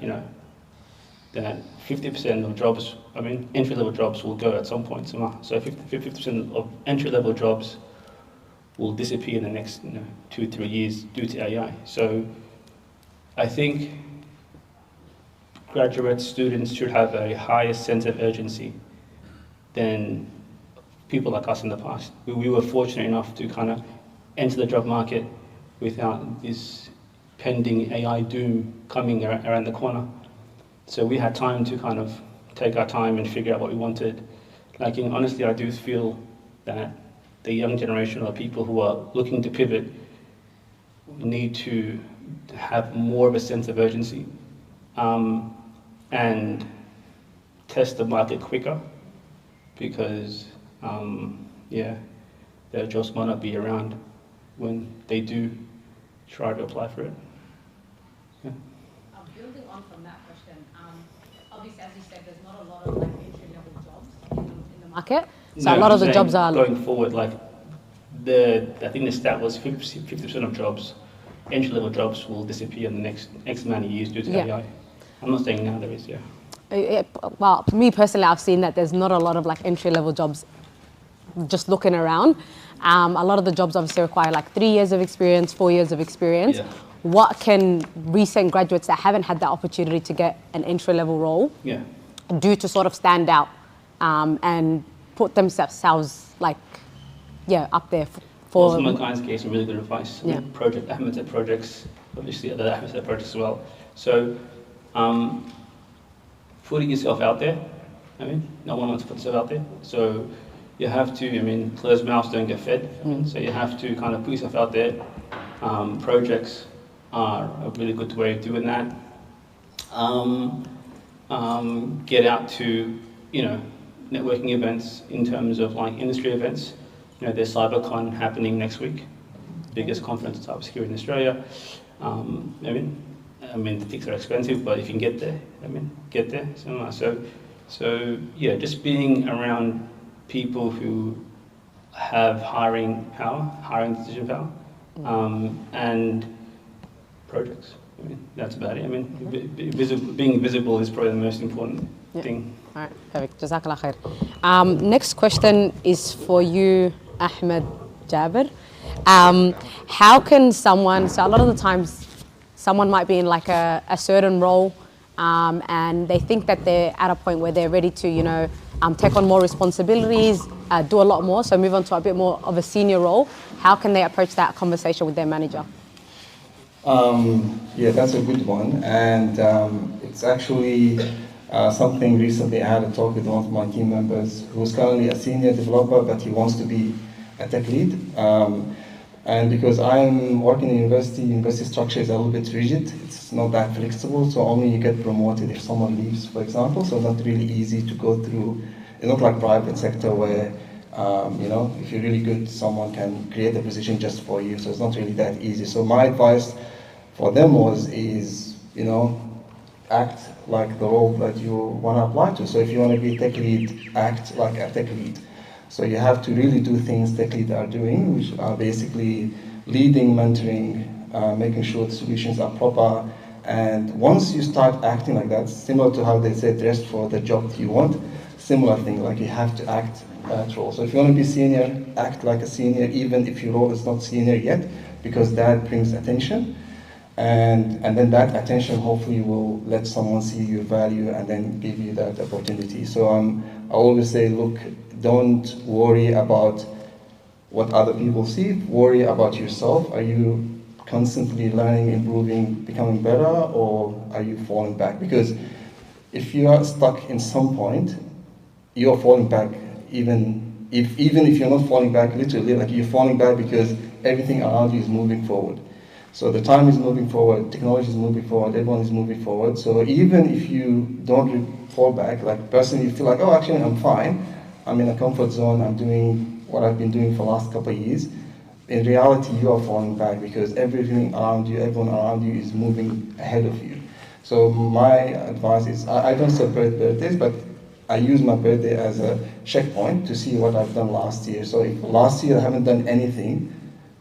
that 50% of jobs, entry-level jobs will go at some point. So 50% of entry-level jobs will disappear in the next 2-3 years due to AI. So I think graduate students should have a higher sense of urgency than people like us in the past. We were fortunate enough to kind of enter the job market without this pending AI doom coming around the corner. So we had time to kind of take our time and figure out what we wanted. Honestly, I do feel that the young generation of people who are looking to pivot need to have more of a sense of urgency and test the market quicker, because their jobs might not be around when they do try to apply for it. Yeah. Building on from that question, obviously, as you said, there's not a lot of entry-level jobs in the market. So a lot of the jobs are going forward. I think the stat was 50% of jobs, entry-level jobs, will disappear in the next X amount of years due to AI. I'm not saying now there is. Well, for me personally, I've seen that there's not a lot of entry-level jobs. Just looking around, a lot of the jobs obviously require 3 years of experience, 4 years of experience. Yeah. What can recent graduates that haven't had the opportunity to get an entry-level role do to sort of stand out and put themselves up there for... Osman gave some really good advice. Ahmed said projects, obviously Ahmed said projects as well. So putting yourself out there, no one wants to put themselves out there. So you have to, closed mouths don't get fed. So you have to kind of put yourself out there. Projects are a really good way of doing that. Get out to, networking events in terms of industry events. There's CyberCon happening next week, biggest conference in cybersecurity in Australia. The tickets are expensive, but if you can get there, get there. So yeah, just being around people who have hiring power, hiring decision power, and projects. That's about it. Being visible is probably the most important thing. All right, perfect. Jazakallah khair. Next question is for you, Ahmed Jabar. How can someone, so a lot of the times, someone might be in a certain role and they think that they're at a point where they're ready to, take on more responsibilities, do a lot more, so move on to a bit more of a senior role. How can they approach that conversation with their manager? That's a good one, and it's actually Something recently, I had a talk with one of my team members who's currently a senior developer, but he wants to be a tech lead. And because I'm working in university structure is a little bit rigid. It's not that flexible, so only you get promoted if someone leaves, for example. So it's not really easy to go through. It's not like private sector where, if you're really good, someone can create a position just for you. So it's not really that easy. So my advice for them is, act like the role that you want to apply to. So if you want to be tech lead, act like a tech lead. So you have to really do things tech lead are doing, which are basically leading, mentoring, making sure the solutions are proper. And once you start acting like that, similar to how they say dress for the job that you want, similar thing, like you have to act that role. So if you want to be senior, act like a senior, even if your role is not senior yet, because that brings attention. And then that attention hopefully will let someone see your value and then give you that opportunity. So I always say, look, don't worry about what other people see, worry about yourself. Are you constantly learning, improving, becoming better, or are you falling back? Because if you are stuck in some point, you're falling back, even if you're not falling back literally, like you're falling back because everything around you is moving forward. So the time is moving forward, technology is moving forward, everyone is moving forward. So even if you don't fall back, like personally you feel like, oh, actually I'm fine, I'm in a comfort zone, I'm doing what I've been doing for the last couple of years, in reality you are falling back because everything around you, everyone around you is moving ahead of you. So my advice is, I don't celebrate birthdays, but I use my birthday as a checkpoint to see what I've done last year. So if last year I haven't done anything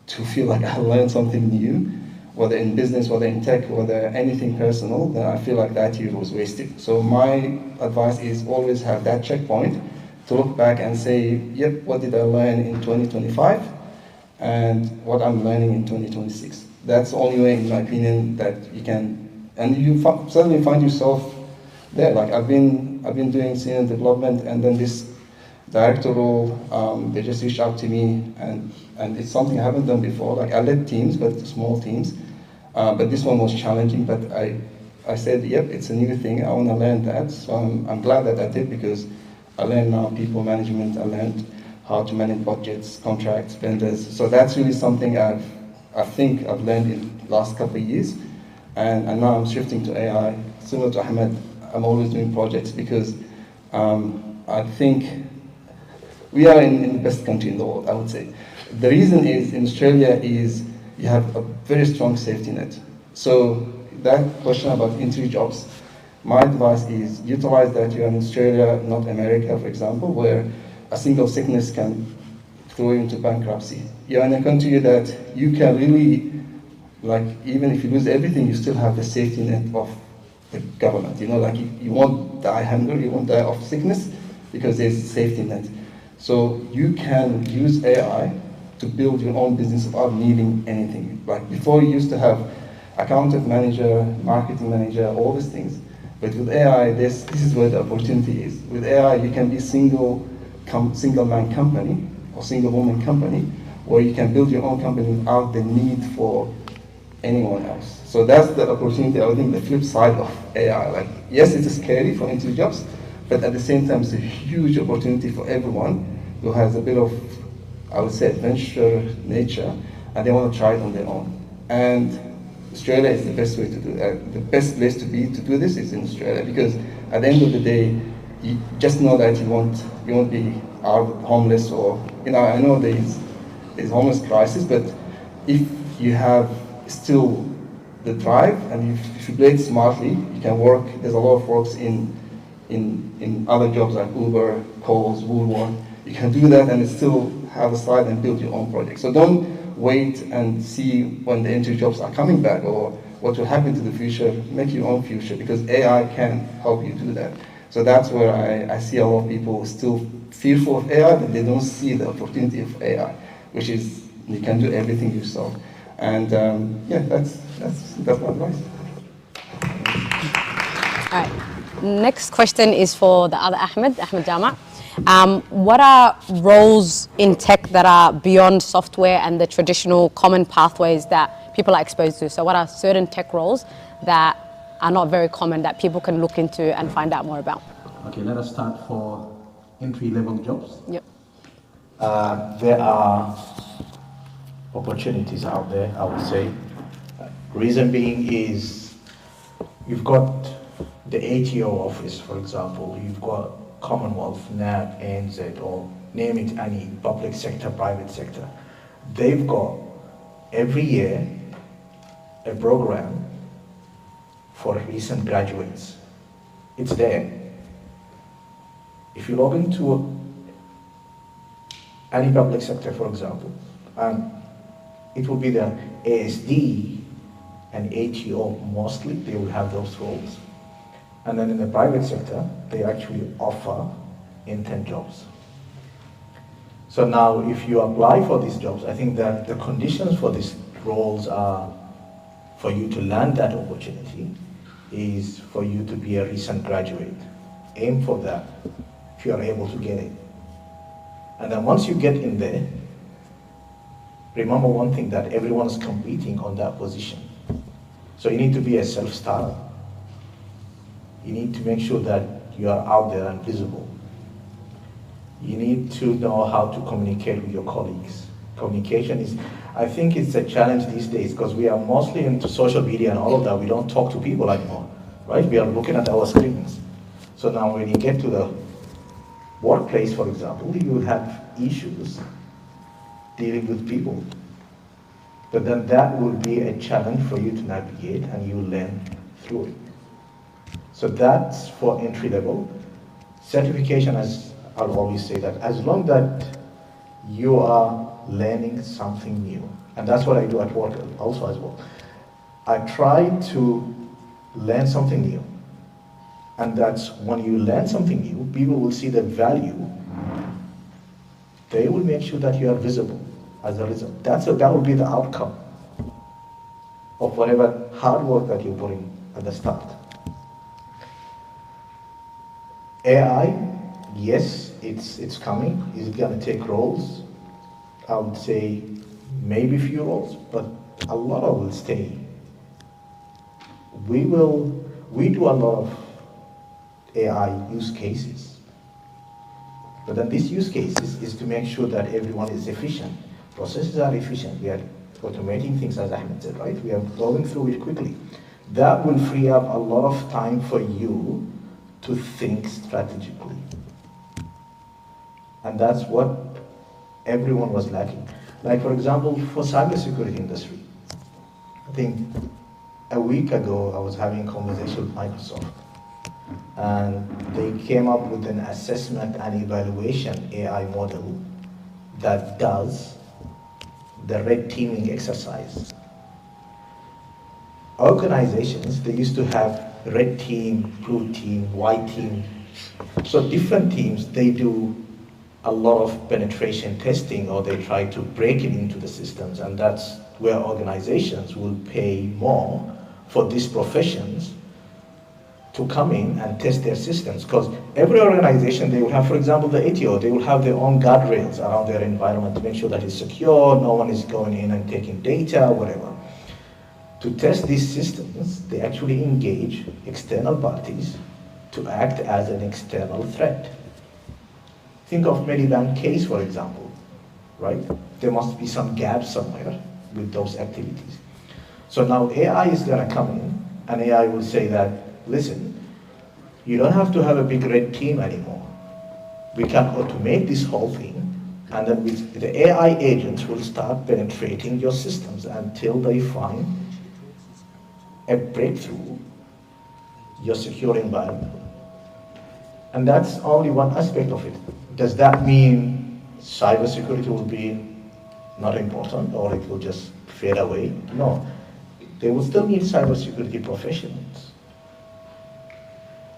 to feel like I learned something new, whether in business, whether in tech, whether anything personal, then I feel like that year was wasted. So my advice is always have that checkpoint to look back and say, yep, what did I learn in 2025 and what I'm learning in 2026. That's the only way, in my opinion, that you can, and you suddenly find yourself there. Like I've been doing senior development, and then this director role, they just reached out to me, and it's something I haven't done before. Like I led teams, but small teams. But this one was challenging, but I said, yep, it's a new thing, I want to learn that. So I'm glad that I did, because I learned now people management, I learned how to manage budgets, contracts, vendors. So that's really something I think I've learned in the last couple of years. And now I'm shifting to AI. Similar to Ahmed, I'm always doing projects because I think we are in the best country in the world, I would say. The reason is, in Australia, is you have a very strong safety net. So that question about entry jobs, my advice is utilize that. You're in Australia, not America, for example, where a single sickness can throw you into bankruptcy. You're in a country that you can really, like, even if you lose everything, you still have the safety net of the government. Like you won't die hunger, you won't die of sickness, because there's a safety net. So you can use AI to build your own business without needing anything. Like before, you used to have accountant manager, marketing manager, all these things. But with AI, this is where the opportunity is. With AI, you can be single man company or single woman company, where you can build your own company without the need for anyone else. So that's the opportunity, I think, the flip side of AI. Like, yes, it's scary for entry jobs, but at the same time, it's a huge opportunity for everyone who has a bit of, I would say, adventure nature, and they want to try it on their own. And Australia is the best way to do that. The best place to be to do this is in Australia, because at the end of the day, you just know that you won't be out homeless, or I know there's homeless crisis, but if you have still the drive and if you play it smartly, you can work. There's a lot of works in other jobs like Uber, Coles, Woolworth. You can do that and still have a side and build your own project. So don't wait and see when the entry jobs are coming back or what will happen to the future. Make your own future, because AI can help you do that. So that's where I see a lot of people still fearful of AI, but they don't see the opportunity of AI, which is you can do everything yourself. And that's my advice. All right. Next question is for the other Ahmed Jama. What are roles in tech that are beyond software and the traditional common pathways that people are exposed to? So what are certain tech roles that are not very common that people can look into and find out more about. Okay, let us start for entry-level jobs. Yep. There are opportunities out there, I would say. Reason being is you've got the ATO office, for example, you've got Commonwealth, NAB, ANZ, or name it any public sector, private sector. They've got every year a program for recent graduates. It's there. If you log into any public sector, for example, and it will be the ASD and ATO mostly, they will have those roles. And then in the private sector, they actually offer intern jobs. So now if you apply for these jobs, I think that the conditions for these roles are for you to land that opportunity is for you to be a recent graduate. Aim for that if you are able to get it. And then once you get in there, remember one thing, that everyone is competing on that position. So you need to be a self-starter. You need to make sure that you are out there and visible. You need to know how to communicate with your colleagues. Communication is, I think it's a challenge these days because we are mostly into social media and all of that. We don't talk to people anymore, right? We are looking at our screens. So now when you get to the workplace, for example, you will have issues dealing with people. But then that will be a challenge for you to navigate and you will learn through it. So that's for entry level. Certification, as I'll always say, that as long that you are learning something new, and that's what I do at work also as well. I try to learn something new. And that's when you learn something new, people will see the value. They will make sure that you are visible as a result. That will be the outcome of whatever hard work that you put in at the start. AI, yes, it's coming. Is it going to take roles? I would say maybe few roles, but a lot of will stay. We do a lot of AI use cases. But then these use cases is to make sure that everyone is efficient. Processes are efficient. We are automating things, as Ahmed said, right? We are going through it quickly. That will free up a lot of time for you to think strategically. And that's what everyone was lacking. Like, for example, for cybersecurity industry, I think a week ago I was having a conversation with Microsoft, and they came up with an assessment and evaluation AI model that does the red teaming exercise. Organizations, they used to have red team, blue team, white team. So different teams, they do a lot of penetration testing, or they try to break it into the systems, and that's where organizations will pay more for these professions to come in and test their systems. Because every organization, they will have, for example, the ATO, they will have their own guardrails around their environment to make sure that it's secure, no one is going in and taking data, whatever. To test these systems, they actually engage external parties to act as an external threat. Think of Medibank case, for example, right? There must be some gaps somewhere with those activities. So now AI is going to come in, and AI will say that, listen, you don't have to have a big red team anymore. We can automate this whole thing, and then the AI agents will start penetrating your systems until they find a breakthrough, your secure environment. And that's only one aspect of it. Does that mean cybersecurity will be not important, or it will just fade away? No. They will still need cybersecurity professionals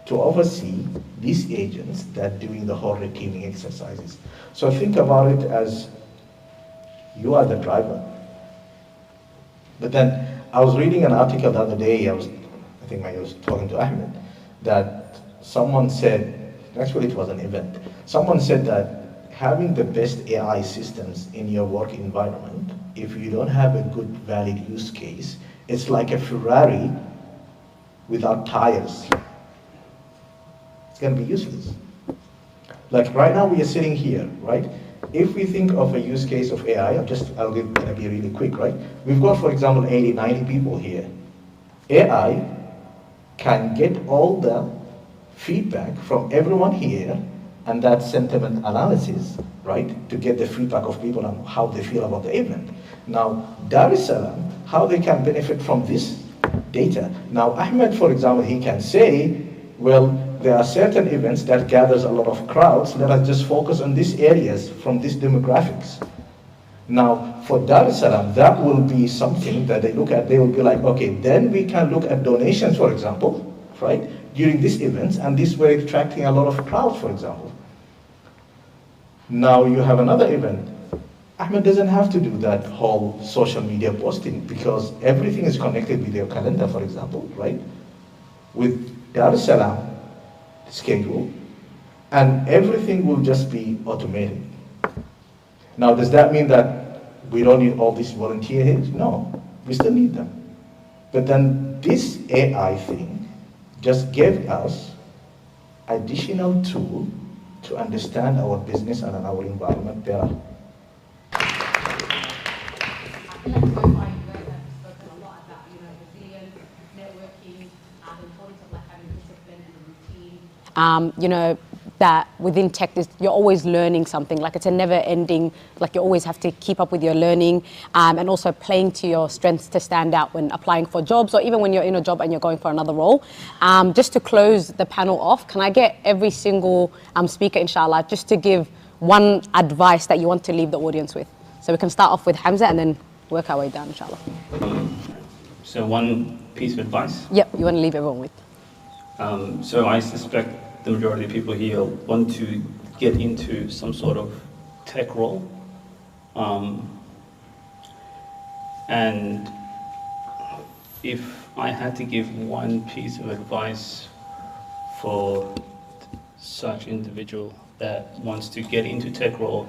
to oversee these agents that are doing the whole red teaming exercises. So think about it as you are the driver. But then I was reading an article the other day, I was talking to Ahmed, that someone said, actually it was an event, someone said that having the best AI systems in your work environment, if you don't have a good valid use case, it's like a Ferrari without tires, it's going to be useless. Like right now we are sitting here, right? If we think of a use case of AI, I'll be really quick, right? We've got, for example, 80, 90 people here. AI can get all the feedback from everyone here and that sentiment analysis, right? To get the feedback of people on how they feel about the event. Now, Darusalam, how they can benefit from this data. Now, Ahmed, for example, he can say, well, there are certain events that gathers a lot of crowds. Let us just focus on these areas from these demographics. Now, for Darusalam, that will be something that they look at. They will be like, okay, then we can look at donations, for example, right, during these events, and this way attracting a lot of crowds, for example. Now you have another event. Ahmed doesn't have to do that whole social media posting because everything is connected with your calendar, for example, right? With Darusalam schedule, and everything will just be automated. Now, does that mean that we don't need all these volunteers? No, we still need them. But then this AI thing just gave us additional tool to understand our business and our environment better. You know, that within tech, you're always learning something. Like it's a never ending, like you always have to keep up with your learning and also playing to your strengths to stand out when applying for jobs or even when you're in a job and you're going for another role. Just to close the panel off, can I get every single speaker, inshallah, just to give one advice that you want to leave the audience with? So we can start off with Xamsse and then work our way down, inshallah. So one piece of advice? Yep, you want to leave everyone with. So I suspect the majority of people here want to get into some sort of tech role. And if I had to give one piece of advice for such individual that wants to get into tech role,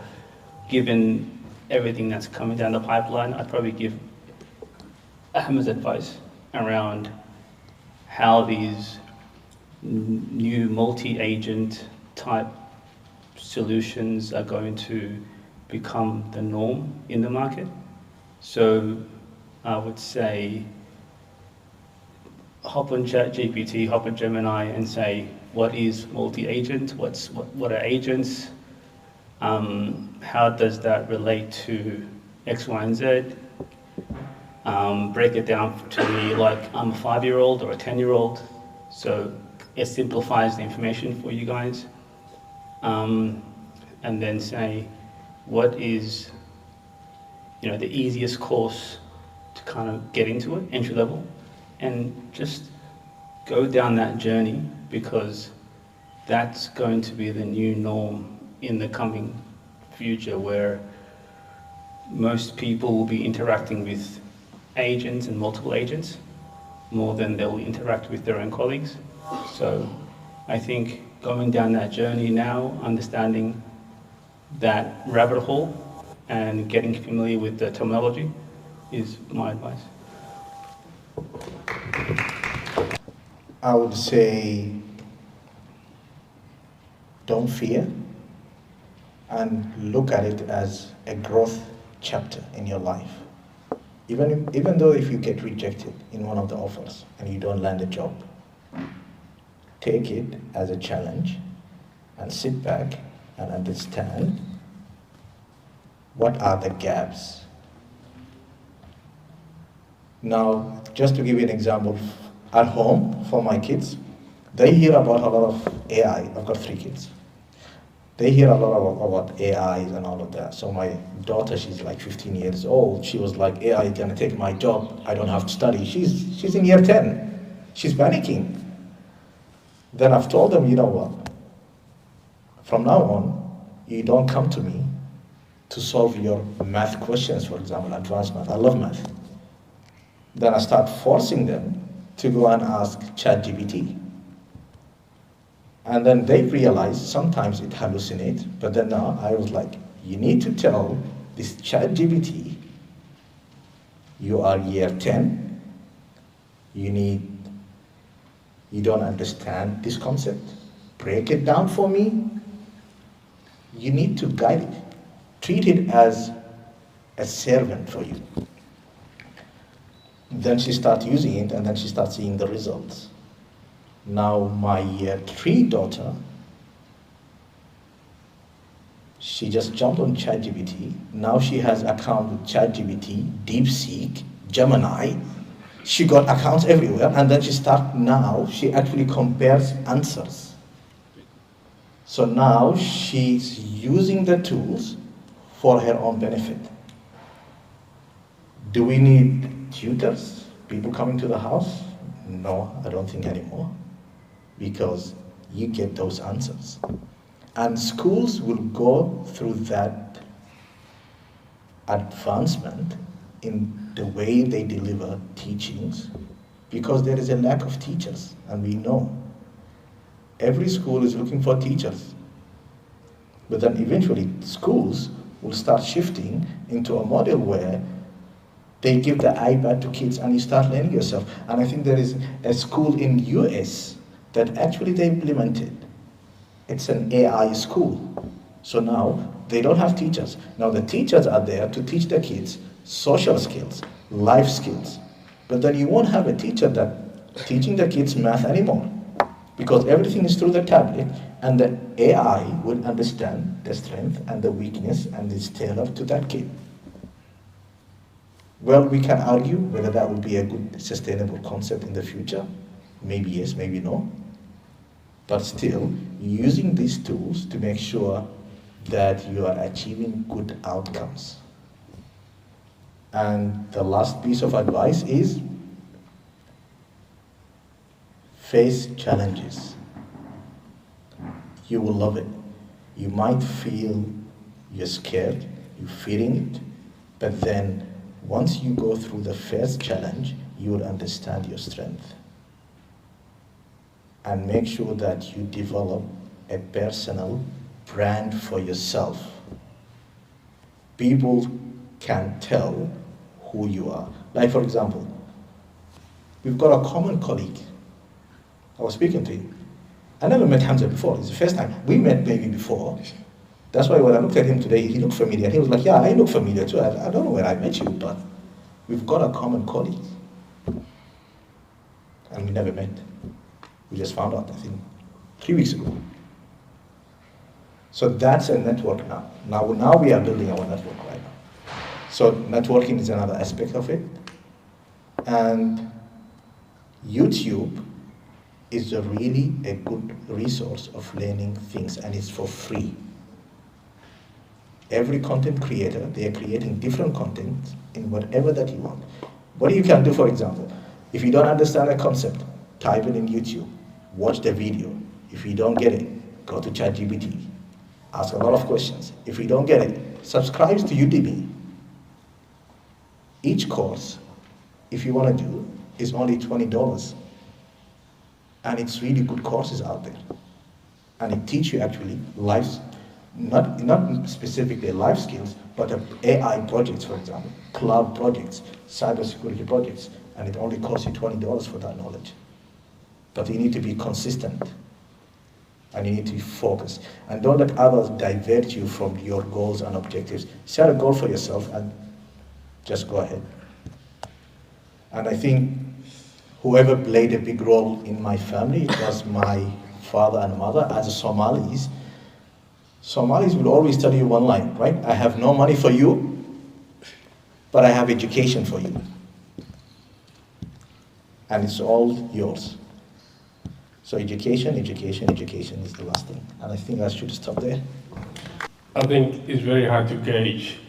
given everything that's coming down the pipeline, I'd probably give Ahmed's advice around how these new multi-agent type solutions are going to become the norm in the market. So I would say hop on ChatGPT, hop on Gemini and say, what is multi-agent? What are agents? How does that relate to X, Y, and Z? Break it down to me like I'm a 5-year-old or a 10-year-old. So it simplifies the information for you guys. And then say, what is, you know, the easiest course to kind of get into it, entry level, and just go down that journey because that's going to be the new norm in the coming future where most people will be interacting with agents and multiple agents more than they'll interact with their own colleagues. So I think going down that journey now, understanding that rabbit hole and getting familiar with the terminology is my advice. I would say don't fear and look at it as a growth chapter in your life. Even though if you get rejected in one of the offers and you don't land a job, take it as a challenge and sit back and understand what are the gaps. Now, just to give you an example, at home for my kids, they hear about a lot of AI. I've got 3 kids. They hear a lot about AIs and all of that. So my daughter, she's like 15 years old. She was like, AI is gonna take my job. I don't have to study. She's in year 10. She's panicking. Then I've told them, you know what? From now on, you don't come to me to solve your math questions, for example, advanced math. I love math. Then I start forcing them to go and ask ChatGPT. And then they realize sometimes it hallucinates, but then now I was like, you need to tell this ChatGPT, you are year 10, you need You don't understand this concept? Break it down for me. You need to guide it. Treat it as a servant for you. Then she starts using it, and then she starts seeing the results. Now my year 3 daughter, she just jumped on ChatGPT. Now she has account with ChatGPT, DeepSeek, Gemini. She got accounts everywhere, and then she actually compares answers. So now she's using the tools for her own benefit. Do we need tutors, people coming to the house? No, I don't think anymore, because you get those answers. And schools will go through that advancement in the way they deliver teachings, because there is a lack of teachers, and we know. Every school is looking for teachers. But then eventually schools will start shifting into a model where they give the iPad to kids and you start learning yourself. And I think there is a school in US that actually they implemented. It's an AI school. So now they don't have teachers. Now the teachers are there to teach the kids social skills, life skills. But then you won't have a teacher that teaching the kids math anymore, because everything is through the tablet, and the AI will understand the strength and the weakness and is tailored to that kid. Well, we can argue whether that would be a good, sustainable concept in the future. Maybe yes, maybe no. But still, using these tools to make sure that you are achieving good outcomes. And the last piece of advice is face challenges. You will love it. You might feel you're scared, you're fearing it, but then once you go through the first challenge, you will understand your strength. And make sure that you develop a personal brand for yourself. People can tell who you are. Like, for example, we've got a common colleague. I was speaking to him. I never met Xamsse before. It's the first time. We met maybe before. That's why when I looked at him today, he looked familiar. He was like, yeah, I look familiar too. I don't know where I met you, but we've got a common colleague. And we never met. We just found out, I think, 3 weeks ago. So that's a network now. Now we are building our network right now. So networking is another aspect of it. And YouTube is really a good resource of learning things, and it's for free. Every content creator, they are creating different content in whatever that you want. What you can do, for example, if you don't understand a concept, type it in YouTube, watch the video. If you don't get it, go to ChatGPT, ask a lot of questions. If you don't get it, subscribe to Udemy. Each course, if you want to do, is only $20. And it's really good courses out there. And it teaches you actually life, not specifically life skills, but AI projects, for example, cloud projects, cybersecurity projects, and it only costs you $20 for that knowledge. But you need to be consistent, and you need to be focused. And don't let others divert you from your goals and objectives. Set a goal for yourself and just go ahead. And I think whoever played a big role in my family, it was my father and mother. As Somalis will always tell you one line, right? I have no money for you, but I have education for you. And it's all yours. So education is the last thing. And I think I should stop there. I think it's very hard to gauge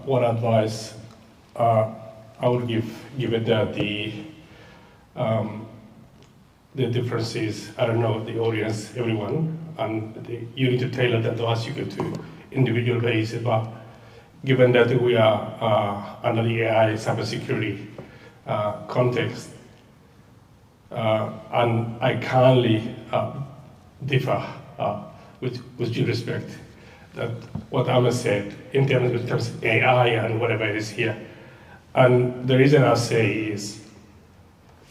what advice I would give, given that the differences, I don't know, the audience, everyone, and you need to tailor that to us, you go to individual basis, but given that we are under the AI cybersecurity context, and I kindly differ with due respect that what Ahmed said in terms of AI and whatever it is here. And the reason I say is,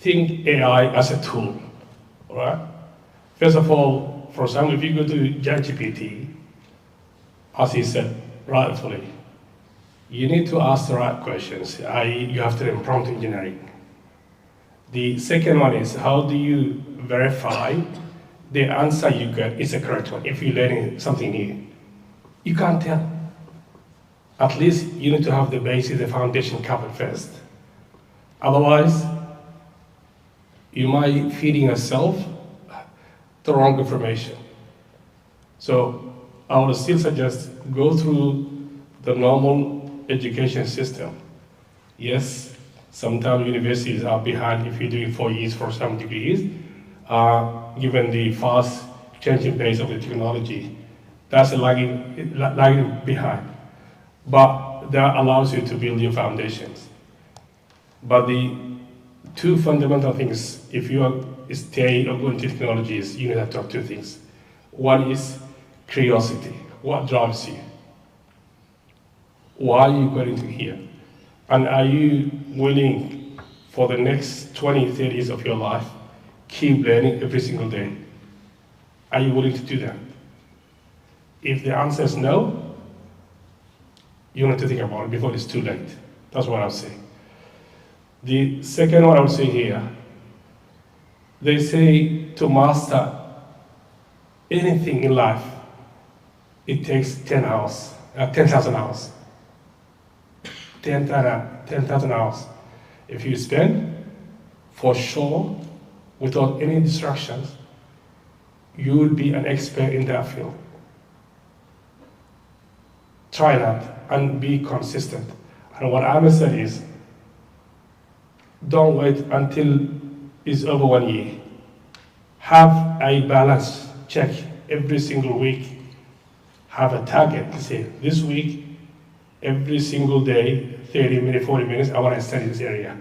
think AI as a tool, All right? First of all, for example, if you go to ChatGPT, as he said rightfully, you need to ask the right questions, i.e. you have to learn prompt engineering. The second one is, how do you verify the answer you get is the correct one if you're learning something new? You can't tell. At least you need to have the basic, the foundation covered first. Otherwise, you might feeding yourself the wrong information. So I would still suggest go through the normal education system. Yes, sometimes universities are behind if you're doing 4 years for some degrees, given the fast changing pace of the technology. That's lagging behind. But that allows you to build your foundations. But the two fundamental things, if you are staying or going to technologies, you need to have two things. One is curiosity. What drives you? Why are you going to here? And are you willing for the next 20, 30 years of your life, keep learning every single day? Are you willing to do that? If the answer is no, you need to think about it before it's too late. That's what I would say. The second one I would say here, they say to master anything in life, it takes 10,000 hours. 10,000 hours. If you spend, for sure, without any distractions, you will be an expert in that field. Try that and be consistent. And what Ahmed said is, don't wait until it's over 1 year. Have a balance check every single week. Have a target to say, this week, every single day, 30 minutes, 40 minutes, I want to study this area.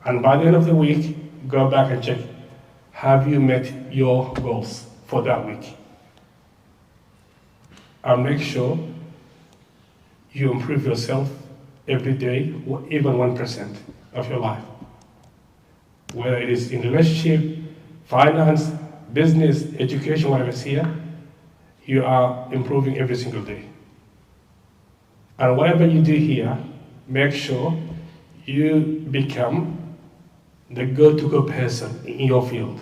And by the end of the week, go back and check, have you met your goals for that week? And make sure you improve yourself every day, even 1% of your life. Whether it is in relationship, finance, business, education, whatever is here, you are improving every single day. And whatever you do here, make sure you become the go-to-go person in your field.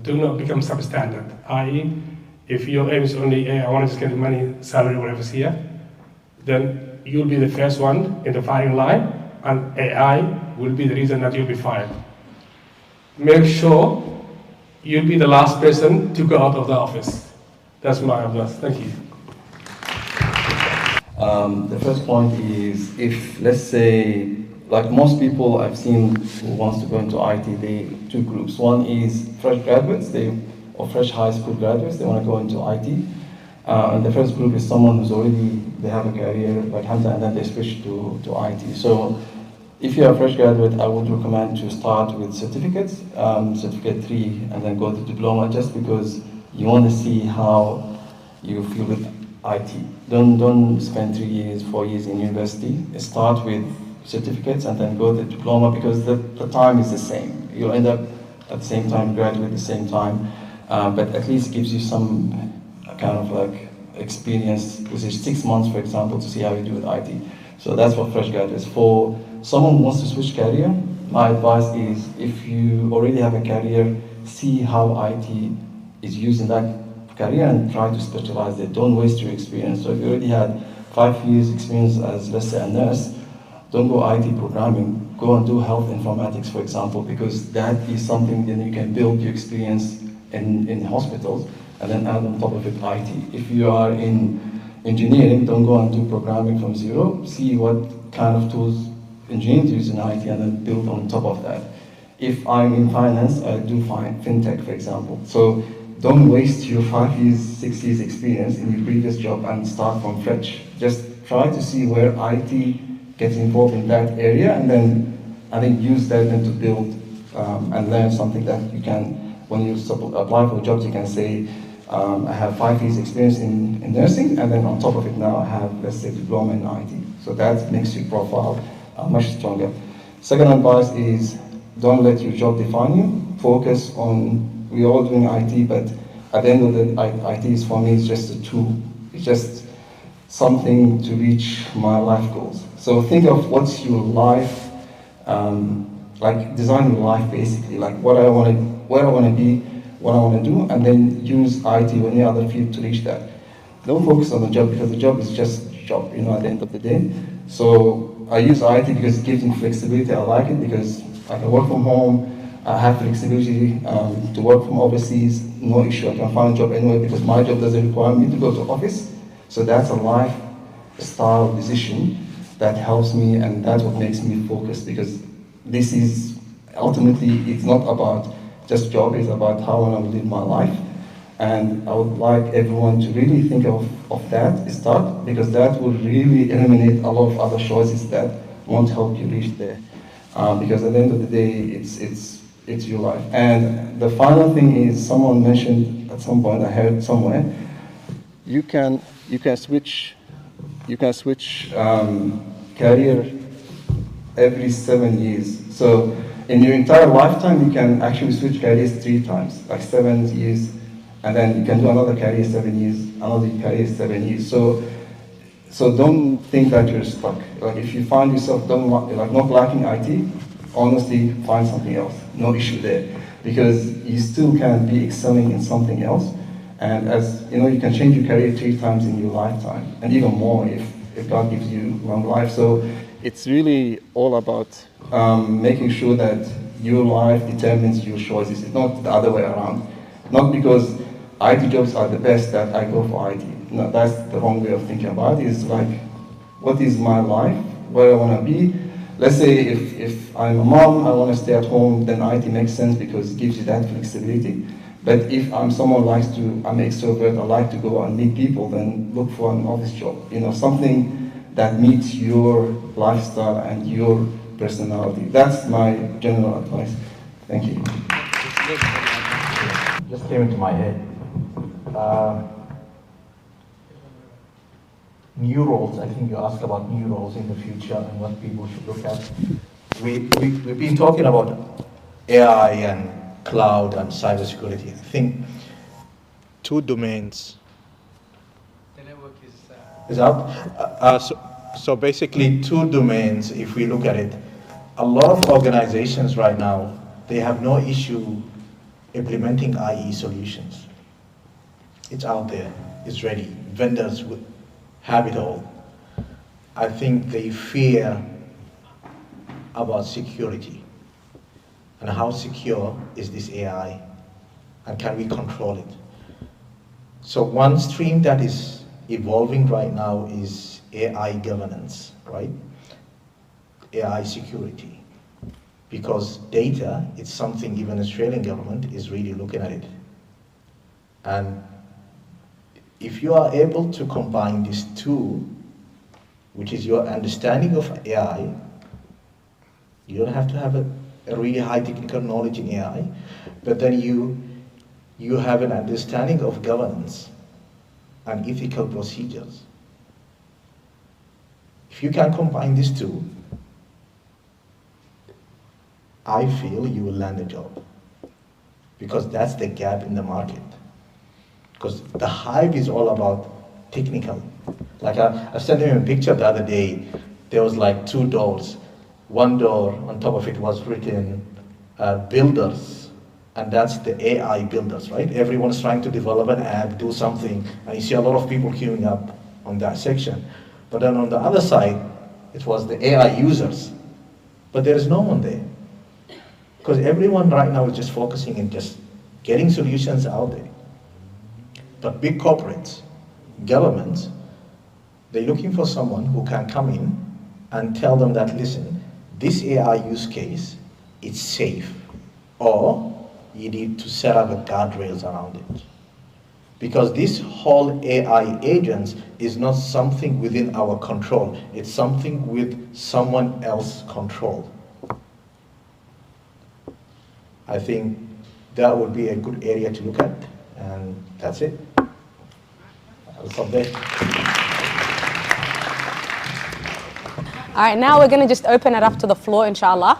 Do not become substandard, i.e., if your aim is only, I want to just get money, salary, whatever is here, then you'll be the first one in the firing line, and AI will be the reason that you'll be fired. Make sure you'll be the last person to go out of the office. That's my advice. Thank you. The first point is, if, let's say, like most people I've seen who wants to go into IT, they two groups. One is fresh graduates, or fresh high school graduates, they want to go into IT. And the first group is someone who's already, they have a career like Xamsse, and then they switch to IT. So if you're a fresh graduate, I would recommend to start with certificates, certificate 3, and then go to diploma, just because you want to see how you feel with IT. Don't spend 3 years, 4 years in university. Start with certificates and then go to diploma, because the time is the same. You'll end up at the same time, graduate at the same time, but at least gives you some kind of like experience, which is 6 months, for example, to see how you do with IT. So that's for fresh graduates. For someone who wants to switch career, my advice is, if you already have a career, see how IT is used in that career and try to specialize it. Don't waste your experience. So if you already had 5 years experience as, let's say, a nurse, don't go IT programming, go and do health informatics, for example, because that is something that you can build your experience in hospitals, and then add on top of it IT. If you are in engineering, don't go and do programming from zero. See what kind of tools engineers use in IT and then build on top of that. If I'm in finance, I do fintech, for example. So don't waste your 5 years, 6 years experience in your previous job and start from fresh. Just try to see where IT gets involved in that area, and then I think use that then to build and learn something that you can, when you apply for jobs, you can say, I have 5 years experience in nursing, and then on top of it now I have, let's say, diploma in IT. So that makes your profile much stronger. Second advice is, Don't let your job define you. Focus on, we're all doing IT, but at the end of the day, IT is for me, it's just a tool. It's just something to reach my life goals. So think of what's your life, like design your life basically, like where I want to be, what I want to do, and then use IT or any other field to reach that. Don't focus on the job because the job is just a job, at the end of the day. So I use IT because it gives me flexibility. I like it because I can work from home. I have flexibility to work from overseas, no issue. I can find a job anywhere because my job doesn't require me to go to office. So that's a lifestyle decision that helps me, and that's what makes me focus, because this is ultimately, it's not about just job, it's about how I want to live my life. And I would like everyone to really think of that start, because that will really eliminate a lot of other choices that won't help you reach there. Because at the end of the day, it's your life. And the final thing is, someone mentioned at some point, I heard somewhere, you can switch career every 7 years. So in your entire lifetime, you can actually switch careers 3 times, like 7 years, and then you can do another career 7 years, another career 7 years. So don't think that you're stuck. Like if you find yourself not liking IT, honestly find something else. No issue there, because you still can be excelling in something else. And as you can change your career 3 times in your lifetime, and even more if God gives you long life. So it's really all about making sure that your life determines your choices. It's not the other way around. Not because IT jobs are the best that I go for IT. No, that's the wrong way of thinking about it. It's like, what is my life? Where I want to be? Let's say if I'm a mom, I want to stay at home, then IT makes sense because it gives you that flexibility. But if I'm someone who I'm an extrovert, I like to go and meet people, then look for an office job. Something that meets your lifestyle and your personality. That's my general advice. Thank you. Just came into my head. New roles, I think you asked about new roles in the future and what people should look at. We've been talking about AI and cloud and cybersecurity. I think 2 domains. The network is out. So basically 2 domains, if we look at it, a lot of organizations right now, they have no issue implementing IE solutions. It's out there, it's ready. Vendors would have it all. I think they fear about security and how secure is this AI and can we control it. So one stream that is evolving right now is AI governance, right? AI security. Because data, it's something even Australian government is really looking at it. And if you are able to combine these 2, which is your understanding of AI, you don't have to have a really high technical knowledge in AI, but then you have an understanding of governance and ethical procedures. If you can combine these 2, I feel you will land a job, because that's the gap in the market. Because the hype is all about technical. Like I sent him a picture the other day. There was like 2 doors. One door, on top of it was written builders, and that's the AI builders, right? Everyone's trying to develop an app, do something, and you see a lot of people queuing up on that section. But then on the other side, it was the AI users. But there is no one there. Because everyone right now is just focusing on just getting solutions out there. But big corporates, governments, they're looking for someone who can come in and tell them that, listen, this AI use case, it's safe, or you need to set up a guardrails around it. Because this whole AI agents is not something within our control, it's something with someone else's control. I think that would be a good area to look at, and that's it. I'll stop there. All right, now we're going to just open it up to the floor, inshallah.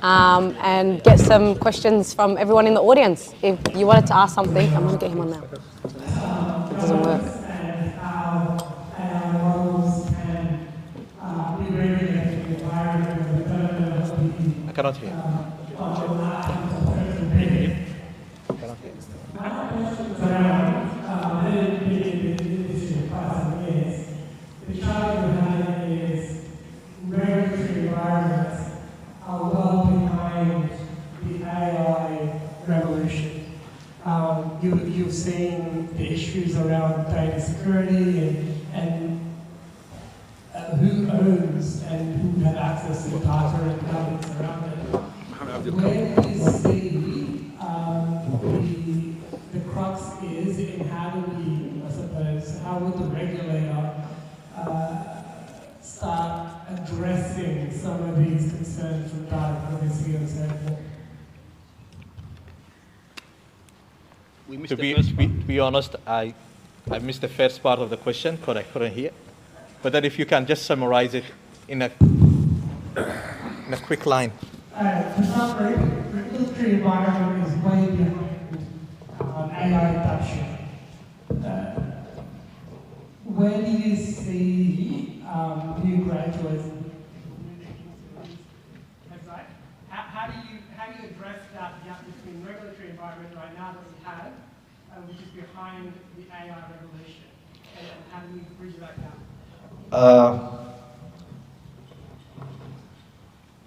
and get some questions from everyone in the audience. If you wanted to ask something, I'm going to get him on now. It doesn't work. I cannot hear. The challenge we're having is regulatory environments are well behind the AI revolution. You've seen the issues around data security and who owns and who has access to the data and governance around it. Where do you see the crux is in how do we, I suppose, how would the regulator start addressing some of these concerns from data privacy and so forth? To be honest, I missed the first part of the question because I couldn't hear. But then if you can just summarize it in a quick line. For some reason, the regulatory environment is way behind AI adoption. Where do you see new graduates? That's right. How do you address that gap between regulatory environment right now that we have, which is behind the AI revolution, and how do you bridge that gap?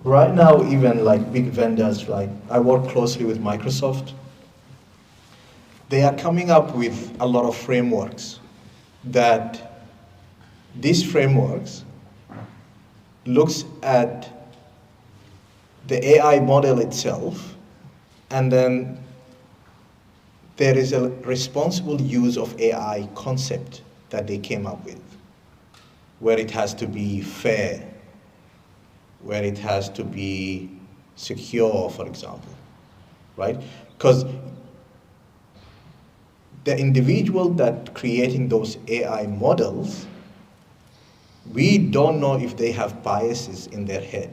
Right now, even like big vendors, like I work closely with Microsoft, they are coming up with a lot of frameworks that these frameworks looks at the AI model itself, and then there is a responsible use of AI concept that they came up with, where it has to be fair, where it has to be secure, for example, right? Because the individual that creating those AI models, we don't know if they have biases in their head.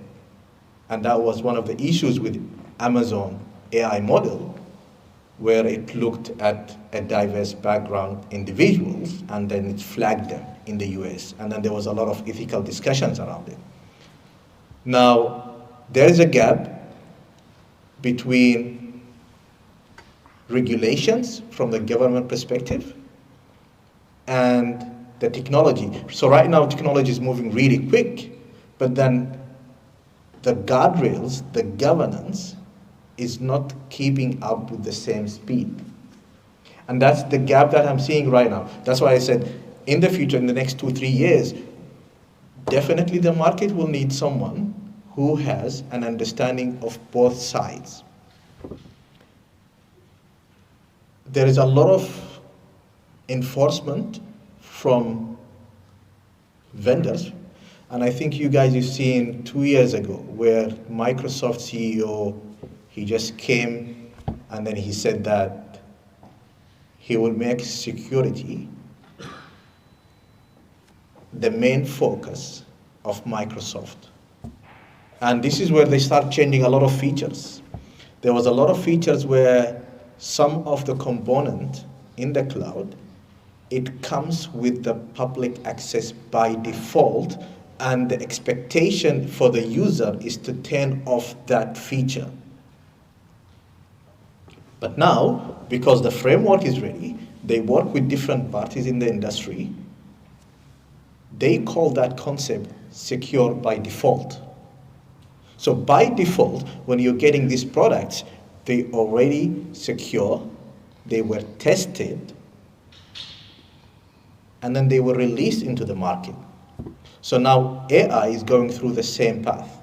And that was one of the issues with Amazon AI model, where it looked at a diverse background individuals and then it flagged them in the US. And then there was a lot of ethical discussions around it. Now, there is a gap between regulations from the government perspective and the technology. So right now, technology is moving really quick, but then the guardrails, the governance, is not keeping up with the same speed. And that's the gap that I'm seeing right now. That's why I said, in the future, in the next 2-3 years, definitely the market will need someone who has an understanding of both sides. There is a lot of enforcement from vendors, and I think you guys have seen 2 years ago where Microsoft CEO, he just came and then he said that he will make security the main focus of Microsoft. And this is where they start changing a lot of features. There was a lot of features where some of the component in the cloud, it comes with the public access by default, and the expectation for the user is to turn off that feature. But now, because the framework is ready, they work with different parties in the industry, they call that concept secure by default. So by default, when you're getting these products, they already secure, they were tested, and then they were released into the market. So now AI is going through the same path.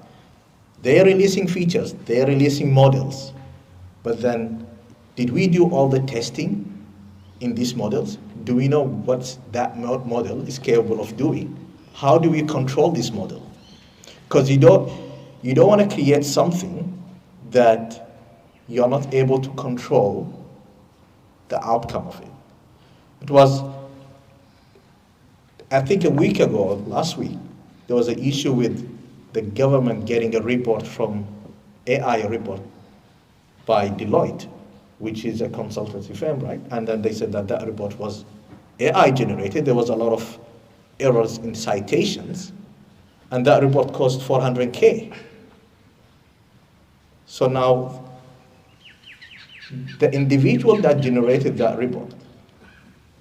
They're releasing features, they're releasing models, but then did we do all the testing in these models? Do we know what that model is capable of doing? How do we control this model? Because you don't want to create something that you're not able to control the outcome of it. It was, I think a week ago, or last week, there was an issue with the government getting a report from AI report by Deloitte, which is a consultancy firm, right? And then they said that that report was AI generated. There was a lot of errors in citations, and that report cost 400K. So now, the individual that generated that report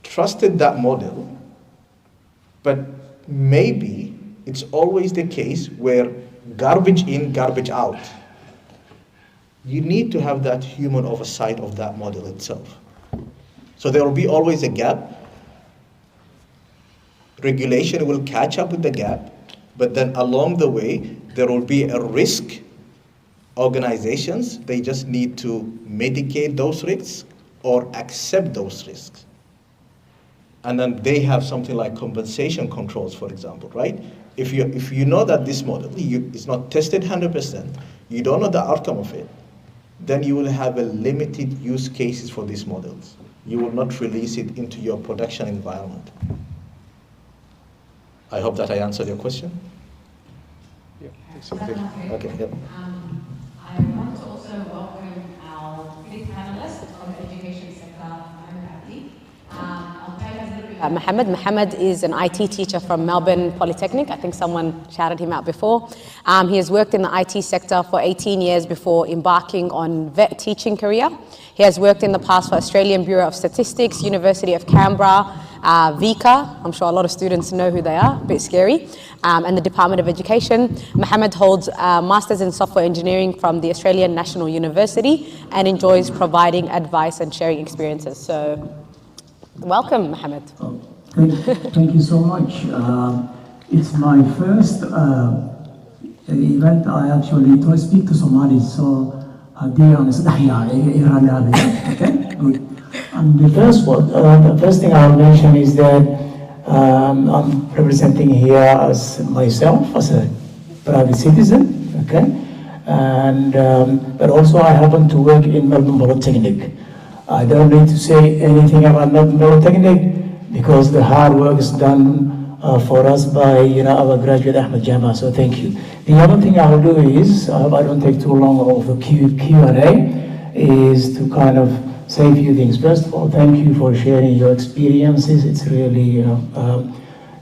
trusted that model, but maybe it's always the case where garbage in, garbage out. You need to have that human oversight of that model itself. So there will be always a gap. Regulation will catch up with the gap, but then along the way, there will be a risk. Organizations, they just need to mitigate those risks or accept those risks. And then they have something like compensation controls, for example, right? If you know that this model is not tested 100%, you don't know the outcome of it, then you will have a limited use cases for these models. You will not release it into your production environment. I hope that I answered your question. Yeah. Okay. Yep. I want to also welcome our fifth panelist on the education sector, Ahmed. I'll tell you a little bit about Mohammed. Mohammed is an IT teacher from Melbourne Polytechnic. I think someone shouted him out before. He has worked in the IT sector for 18 years before embarking on vet teaching career. He has worked in the past for Australian Bureau of Statistics, University of Canberra, Vika, I'm sure a lot of students know who they are, a bit scary, and the Department of Education. Mohammed holds a Masters in Software Engineering from the Australian National University and enjoys providing advice and sharing experiences. So, welcome, Mohammed. Oh, thank you so much. It's my first event. I actually don't speak to Somalis, so they understand. Okay, good. And the first thing I'll mention is that I'm representing here as myself, as a private citizen, okay? And but also I happen to work in Melbourne Polytechnic. I don't need to say anything about Melbourne Polytechnic because the hard work is done for us by our graduate Ahmed Jama. So thank you. The other thing I'll do is, I hope I don't take too long of the Q&A, is to kind of say a few things. First of all, thank you for sharing your experiences. It's really,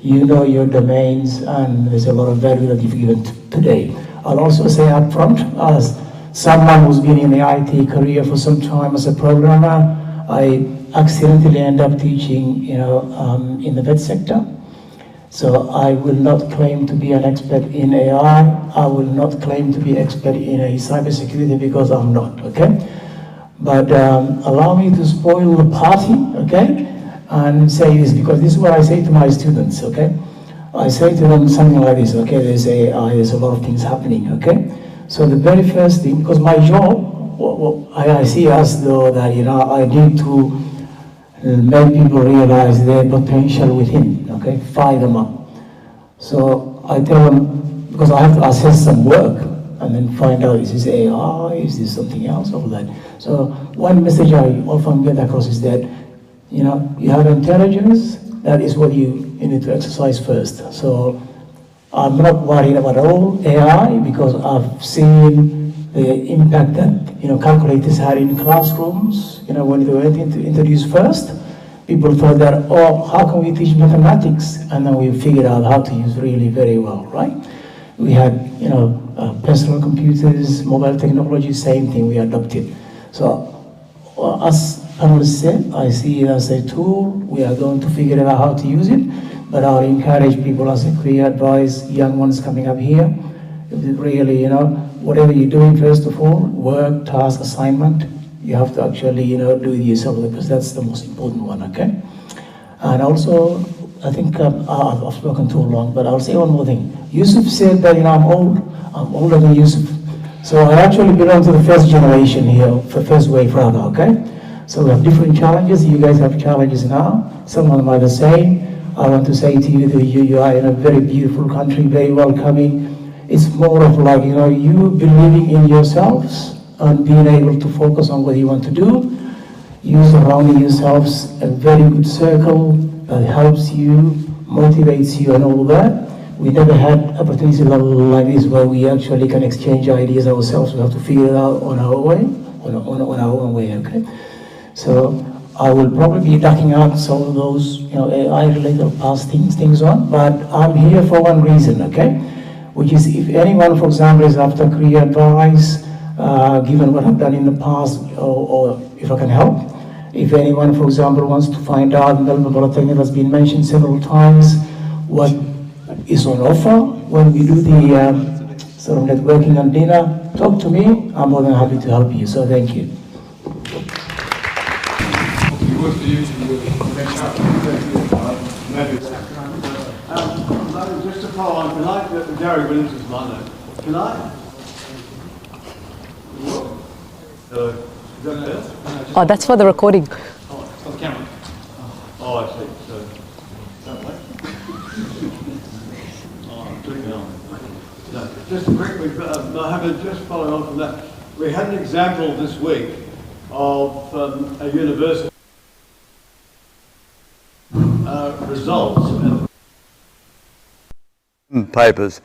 you know your domains, and there's a lot of value that you've given today. I'll also say up front, as someone who's been in the IT career for some time as a programmer, I accidentally end up teaching, in the vet sector. So I will not claim to be an expert in AI. I will not claim to be expert in cybersecurity because I'm not, okay? But allow me to spoil the party, okay? And say this, because this is what I say to my students, okay? I say to them something like this, okay? There's AI, there's a lot of things happening, okay? So the very first thing, because my job, I see as though that, I need to make people realize their potential within, okay? Fire them up. So I tell them, because I have to assess some work, and then find out, is this AI, is this something else, all that. So one message I often get across is that, you have intelligence, that is what you need to exercise first. So I'm not worried about all AI because I've seen the impact that, calculators had in classrooms, when they were introduced first. People thought that, how can we teach mathematics? And then we figured out how to use really very well, right? We had, personal computers, mobile technology, same thing we adopted. So, as panelists said, I see it as a tool. We are going to figure out how to use it, but I'll encourage people as a clear advice, young ones coming up here, really, whatever you're doing, first of all, work, task, assignment, you have to actually, do it yourself because that's the most important one, okay? And also, I think I've spoken too long, but I'll say one more thing. Yusuf said that, I'm older than Yusuf. So I actually belong to the first generation here, for first wave rather, okay? So we have different challenges. You guys have challenges now. Some of them are the same. I want to say to you that you are in a very beautiful country, very welcoming. It's more of like, you believing in yourselves and being able to focus on what you want to do. You surrounding yourselves a very good circle that helps you, motivates you and all that. we never had opportunities like this where we actually can exchange ideas ourselves. We have to figure it out on our way, on our own way, okay? So I will probably be ducking out some of those, AI-related past things on, but I'm here for one reason, okay? Which is if anyone, for example, is after career advice, given what I've done in the past, or if I can help. If anyone, for example, wants to find out, and that has been mentioned several times, what is on offer when we do the sort of networking and dinner, talk to me. I'm more than happy to help you. So thank you. Just to follow on, can I, Gary Williams' mother, can I? Oh, that's for the recording. Oh, it's for the camera. Oh, I see. So, no, just quickly, Mohammed, just following on from that, we had an example this week of a university results and papers.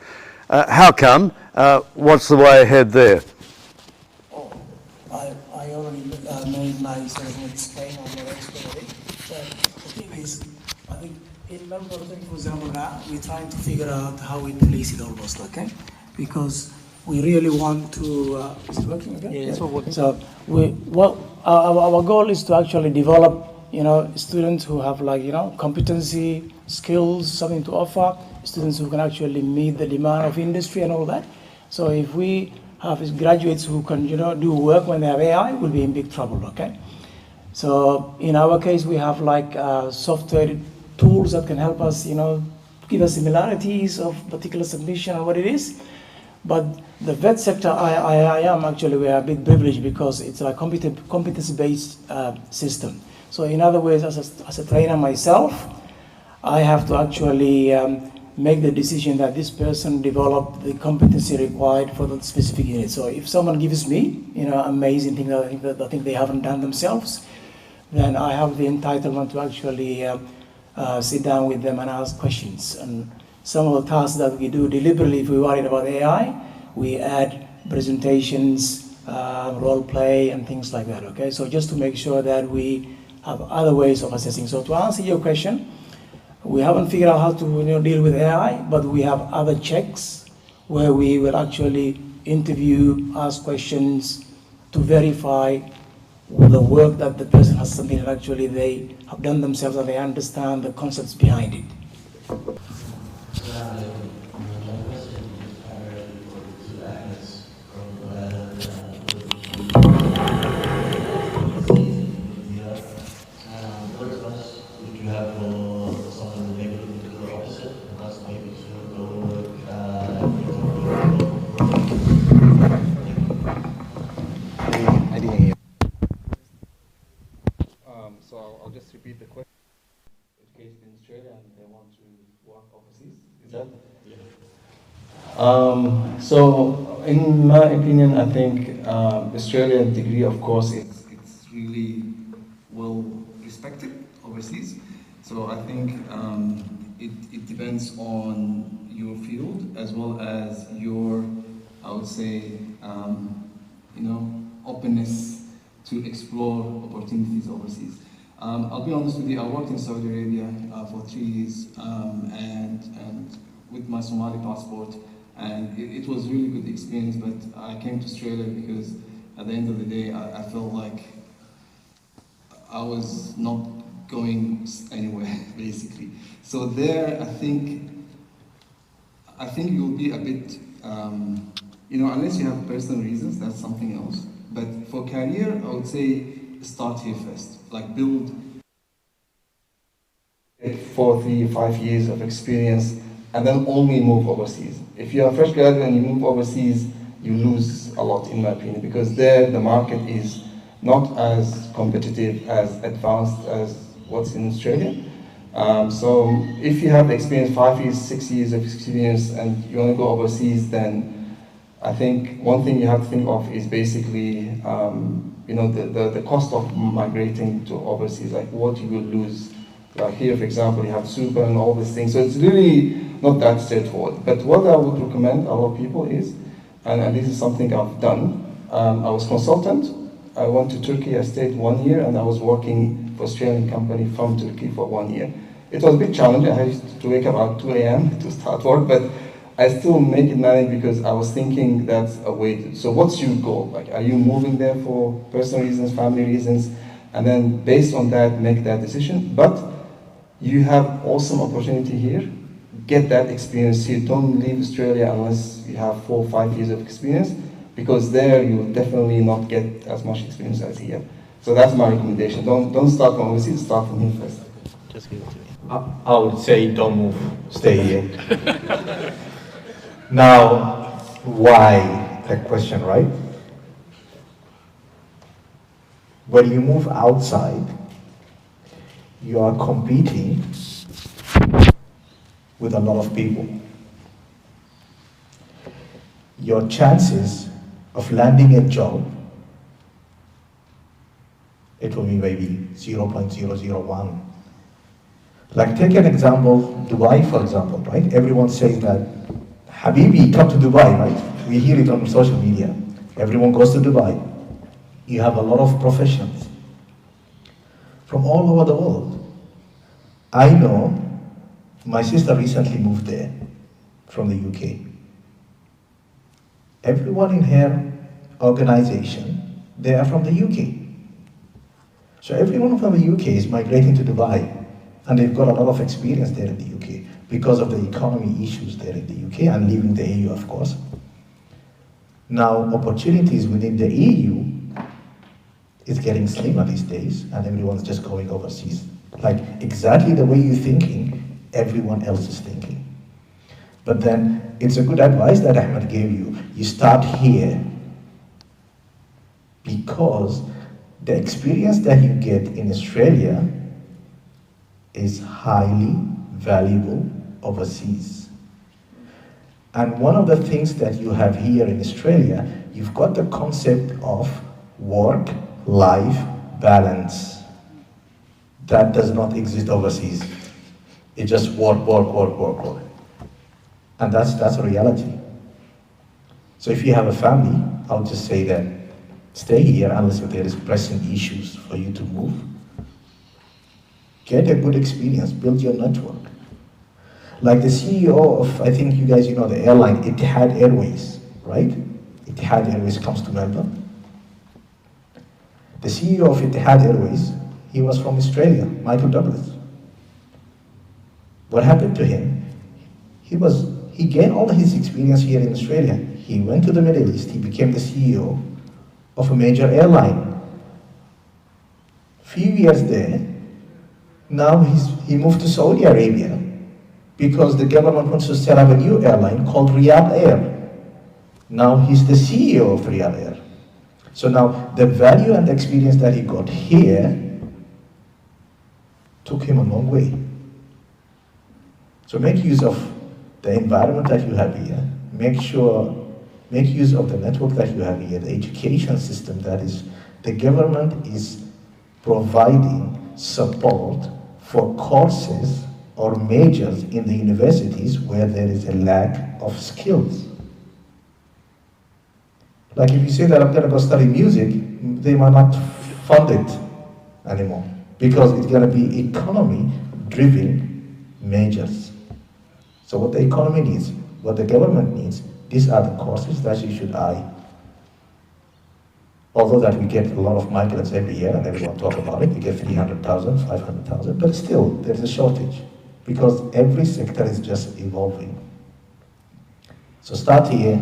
How come? What's the way ahead there? I already made my sort of explain on the explain. The thing is, I think in number of things, for example, now we're trying to figure out how we police it almost, okay? Because we really want to. Is it working again? Yeah, it's all working. So our goal is to actually develop, students who have competency, skills, something to offer. Students who can actually meet the demand of industry and all that. So if we have graduates who can, do work when they have AI, we'll be in big trouble, okay? So in our case, we have software tools that can help us, give us similarities of particular submission and what it is. But the vet sector, I am actually, we are a bit privileged because it's a competence-based system. So in other words, as a trainer myself, I have to actually make the decision that this person develop the competency required for the specific unit. So if someone gives me, amazing thing that I think they haven't done themselves, then I have the entitlement to actually sit down with them and ask questions. And some of the tasks that we do deliberately, if we're worried about AI, we add presentations, role play, and things like that, okay? So just to make sure that we have other ways of assessing. So to answer your question, we haven't figured out how to deal with AI, but we have other checks where we will actually interview, ask questions to verify the work that the person has submitted. Actually, they have done themselves and they understand the concepts behind it. So I'll just repeat the question. Educated in Australia and they want to work overseas. Is that? Yeah. So in my opinion, I think Australian degree, of course, it's really well respected overseas. So I think it depends on your field as well as your, I would say, openness to explore opportunities overseas. I'll be honest with you, I worked in Saudi Arabia for 3 years and with my Somali passport, and it was a really good experience, but I came to Australia because at the end of the day, I felt like I was not going anywhere, basically. So there, I think you'll be a bit, unless you have personal reasons, that's something else. But for career, I would say start here first. Build 4, 3, 5 years of experience, and then only move overseas. If you're a fresh graduate and you move overseas, you lose a lot, in my opinion, because there the market is not as competitive, as advanced as what's in Australia. So if you have the experience, 5 years, 6 years of experience, and you want to go overseas, then I think one thing you have to think of is basically, the cost of migrating to overseas, what you will lose Like here, for example, you have super and all these things. So it's really not that straightforward. But what I would recommend a lot of people is, and this is something I've done, I was consultant. I went to Turkey, I stayed 1 year, and I was working for Australian company from Turkey for 1 year. It was a bit challenging. I used to wake up at 2 a.m. to start work, but I still make it manage because I was thinking that's a way to. So what's your goal? Like, are you moving there for personal reasons, family reasons? And then based on that, make that decision. But you have awesome opportunity here. Get that experience here. Don't leave Australia unless you have 4 or 5 years of experience, because there you will definitely not get as much experience as here. So that's my recommendation. Don't start from overseas, start from here first. Just give it to me. I would say don't move, stay here. Now, why? That question, right? When you move outside, you are competing with a lot of people. Your chances of landing a job, it will be maybe 0.001. Like, take an example, Dubai, for example, right? Everyone says that, Habibi, come to Dubai, right? We hear it on social media. Everyone goes to Dubai. You have a lot of professions from all over the world. I know my sister recently moved there from the UK. Everyone in her organization, they are from the UK. So everyone from the UK is migrating to Dubai, and they've got a lot of experience there in the UK because of the economy issues there in the UK and leaving the EU, of course. Now, opportunities within the EU is getting slimmer these days, and everyone's just going overseas. Like, exactly the way you're thinking, everyone else is thinking. But then, it's a good advice that Ahmed gave you. You start here, because the experience that you get in Australia is highly valuable overseas. And one of the things that you have here in Australia, you've got the concept of work-life balance. That does not exist overseas. It's just work. And that's a reality. So if you have a family, I would just say that stay here unless there is pressing issues for you to move. Get a good experience, build your network. Like the CEO of, I think you guys know the airline, Etihad Airways, right? Etihad Airways comes to Melbourne. The CEO of Etihad Airways, he was from Australia, Michael Douglas. What happened to him? He gained all his experience here in Australia. He went to the Middle East, he became the CEO of a major airline. Few years there, now he moved to Saudi Arabia because the government wants to set up a new airline called Riyadh Air. Now he's the CEO of Riyadh Air. So now the value and the experience that he got here took him a long way. So make use of the environment that you have here. Make use of the network that you have here, the education system that is, the government is providing support for courses or majors in the universities where there is a lack of skills. Like if you say that I'm going to go study music, they might not fund it anymore because it's going to be economy-driven majors. So what the economy needs, what the government needs, these are the courses that you should eye. Although that we get a lot of migrants every year and everyone talk about it, we get 300,000, 500,000, but still there's a shortage because every sector is just evolving. So start here,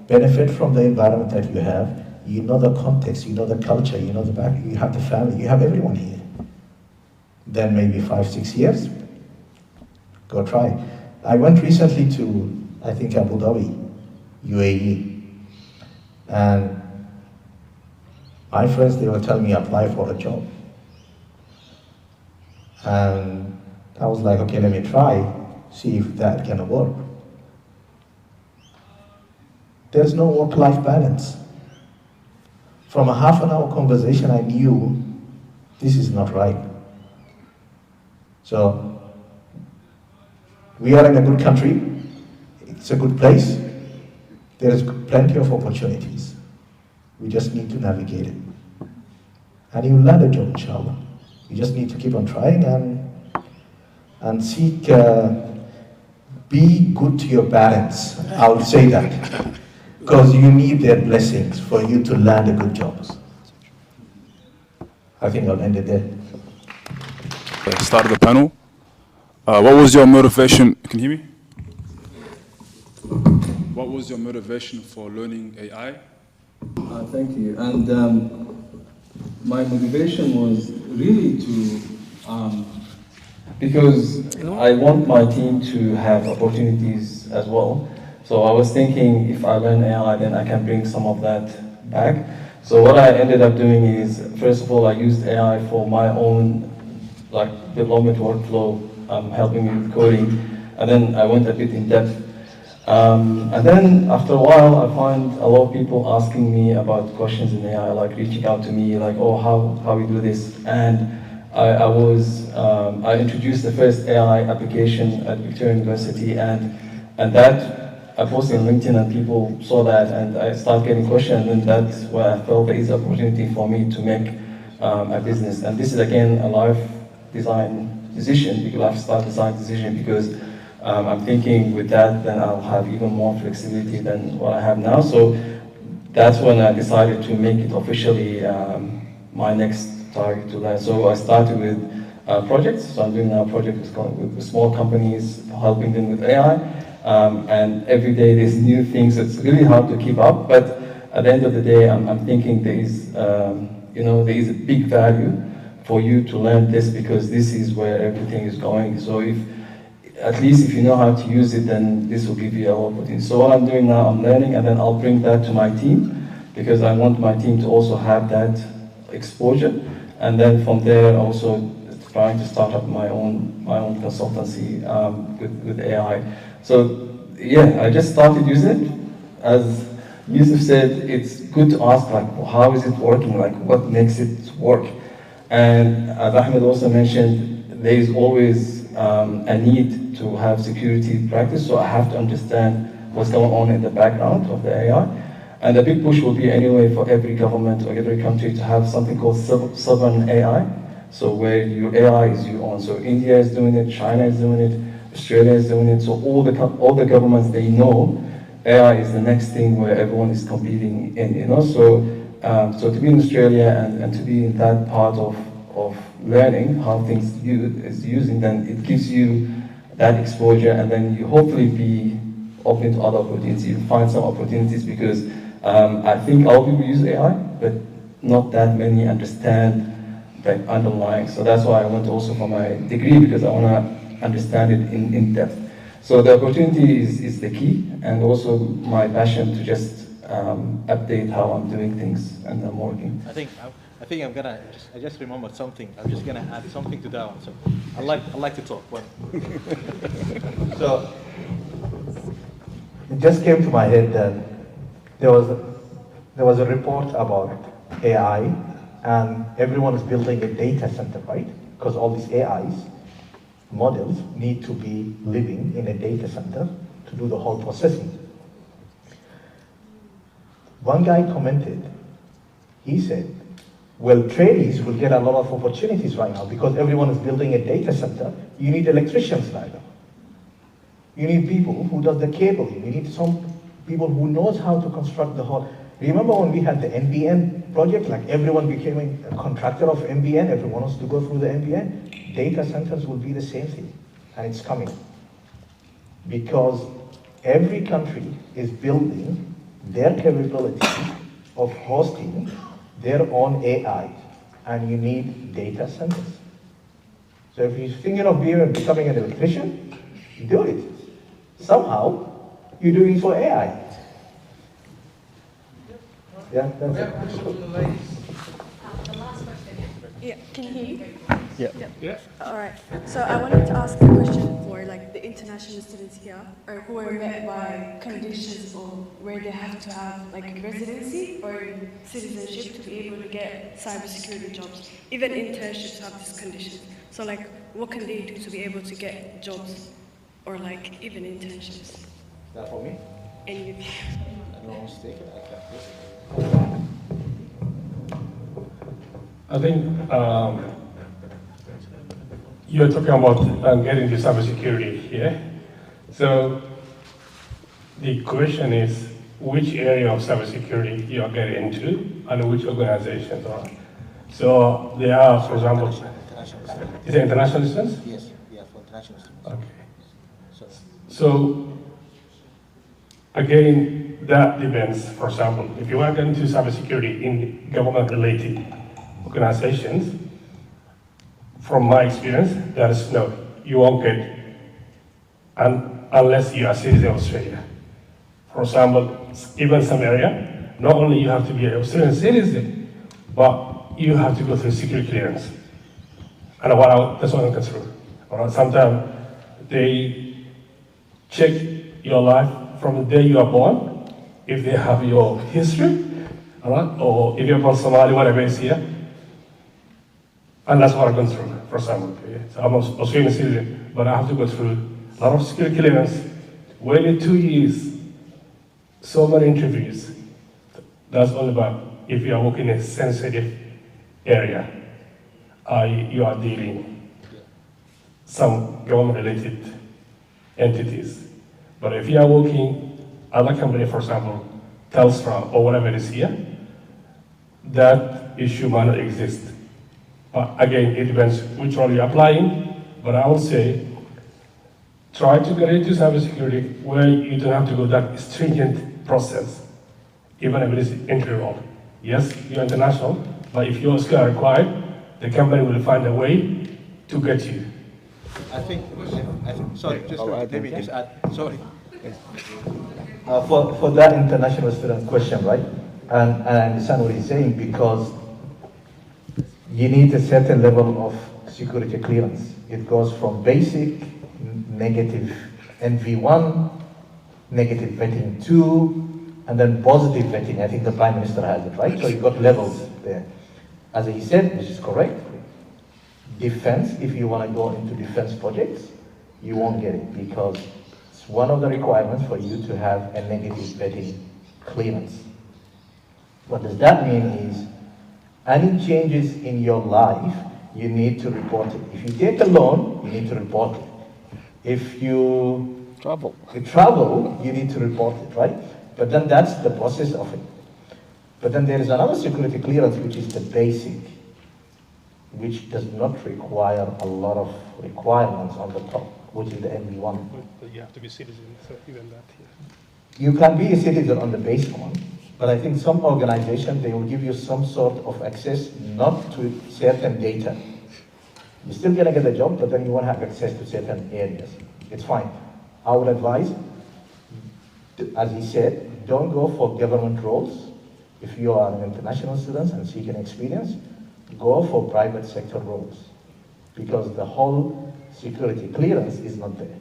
benefit from the environment that you have, you know the context, you know the culture, you know the back, you have the family, you have everyone here. Then maybe 5-6 years, go try. I went recently to, I think, Abu Dhabi, UAE, and my friends, they were telling me apply for a job. And I was like, okay, let me try, see if that can work. There's no work-life balance. From a half-an-hour conversation, I knew this is not right. So we are in a good country. It's a good place. There is plenty of opportunities. We just need to navigate it. And you will land a job, inshallah. You just need to keep on trying and seek, be good to your parents. I would say that. Because you need their blessings for you to land a good job. I think I'll end it there. Start the panel. What was your motivation? Can you hear me? What was your motivation for learning AI? Thank you. And my motivation was really to, because I want my team to have opportunities as well. So I was thinking if I learn AI, then I can bring some of that back. So what I ended up doing is, first of all, I used AI for my own development workflow, helping me with coding, and then I went a bit in depth. And then after a while, I find a lot of people asking me about questions in AI, like reaching out to me, like, oh, how we do this. And I introduced the first AI application at Victoria University, and that I posted on LinkedIn and people saw that, and I started getting questions, and that's where I felt there is an opportunity for me to make a business. And this is again a life design decision, because lifestyle design decision, because I'm thinking with that, then I'll have even more flexibility than what I have now. So that's when I decided to make it officially my next target to learn. So I started with projects. So I'm doing now projects with small companies, helping them with AI. And every day there's new things. It's really hard to keep up, but at the end of the day, I'm thinking there is a big value for you to learn this, because this is where everything is going. So at least if you know how to use it, then this will give you a lot of opportunity. So what I'm doing now, I'm learning, and then I'll bring that to my team, because I want my team to also have that exposure. And then from there, also trying to start up my own consultancy with AI. So yeah, I just started using it. As Yusuf said, it's good to ask, like, how is it working? Like, what makes it work? And as Ahmed also mentioned, there is always a need to have security practice, so I have to understand what's going on in the background of the AI. And the big push will be anyway for every government or every country to have something called sovereign AI, so where your AI is your own. So India is doing it, China is doing it, Australia is doing it, so all the governments, they know AI is the next thing where everyone is competing in, So to be in Australia and to be in that part of learning how things is using, then it gives you that exposure, and then you hopefully be open to other opportunities. You find some opportunities, because I think all people use AI, but not that many understand the underlying. So that's why I went also for my degree, because I want to understand it in depth. So the opportunity is the key, and also my passion to just update how I'm doing things and I'm working. I think I just remembered something. I'm just gonna add something to that one. So I like to talk. Well. So it just came to my head that there was a report about AI, and everyone is building a data center, right? Because all these AIs models need to be living in a data center to do the whole processing. One guy commented, he said, well, tradies will get a lot of opportunities right now because everyone is building a data center. You need electricians right now. You need people who does the cabling. You need some people who knows how to construct the whole. Remember when we had the NBN project, like everyone became a contractor of NBN, everyone wants to go through the NBN. Data centers will be the same thing, and it's coming. Because every country is building their capability of hosting their own AI, and you need data centers. So if you're thinking of becoming an electrician, do it. Somehow, you're doing it for AI. Yeah, that's it. The last question, yeah? Yeah, can you hear me? Yeah. All right. So I wanted to ask a question for like the international students here, or who are met by conditions or where they have to have like residency or citizenship to be able to get cybersecurity jobs. Even internships have these conditions. So like, what can they do to be able to get jobs, or like even internships? That for me? Any of you? No one's taken it. I think you're talking about getting to cybersecurity, yeah? So the question is which area of cybersecurity you are getting into and which organizations are. So there are, for example, is it international students? Yes, yeah, for international students. Okay. So again, that depends. For example, if you want to get into cybersecurity in government-related organizations, from my experience, there is no, you won't get, unless you are a citizen of Australia. For example, even some area, not only you have to be an Australian citizen, but you have to go through security clearance. And that's what I'm concerned. Sometimes they check your life from the day you are born, if they have your history, or if you're from Somali, whatever is here. And that's what I've gone through, for example. So I'm an Australian citizen, but I have to go through a lot of security clearance, waited 2 years, so many interviews. That's all about if you are working in a sensitive area, you are dealing some government-related entities. But if you are working other company, for example, Telstra or whatever it is here, that issue might not exist. But again, it depends which role you're applying, but I would say try to get into cybersecurity where you don't have to go that stringent process, even if it is entry role. Yes, you're international, but if your skills are required, the company will find a way to get you. I think sorry, just let me just add, sorry. For that international student question, right? And I understand what he's saying, because you need a certain level of security clearance. It goes from basic, negative NV1, negative vetting 2, and then positive vetting. I think the Prime Minister has it, right? So you've got levels there. As he said, which is correct, defense, if you want to go into defense projects, you won't get it, because it's one of the requirements for you to have a negative vetting clearance. What does that mean is, any changes in your life, you need to report it. If you take a loan, you need to report it. If you travel, you need to report it, right? But then that's the process of it. But then there is another security clearance, which is the basic, which does not require a lot of requirements on the top, which is the NV1. But you have to be citizen, so even that. You can be a citizen on the basic one, but I think some organization, they will give you some sort of access, not to certain data. You're still gonna get a job, but then you won't have access to certain areas. It's fine. I would advise, as he said, don't go for government roles. If you are an international student and seeking experience, go for private sector roles, because the whole security clearance is not there.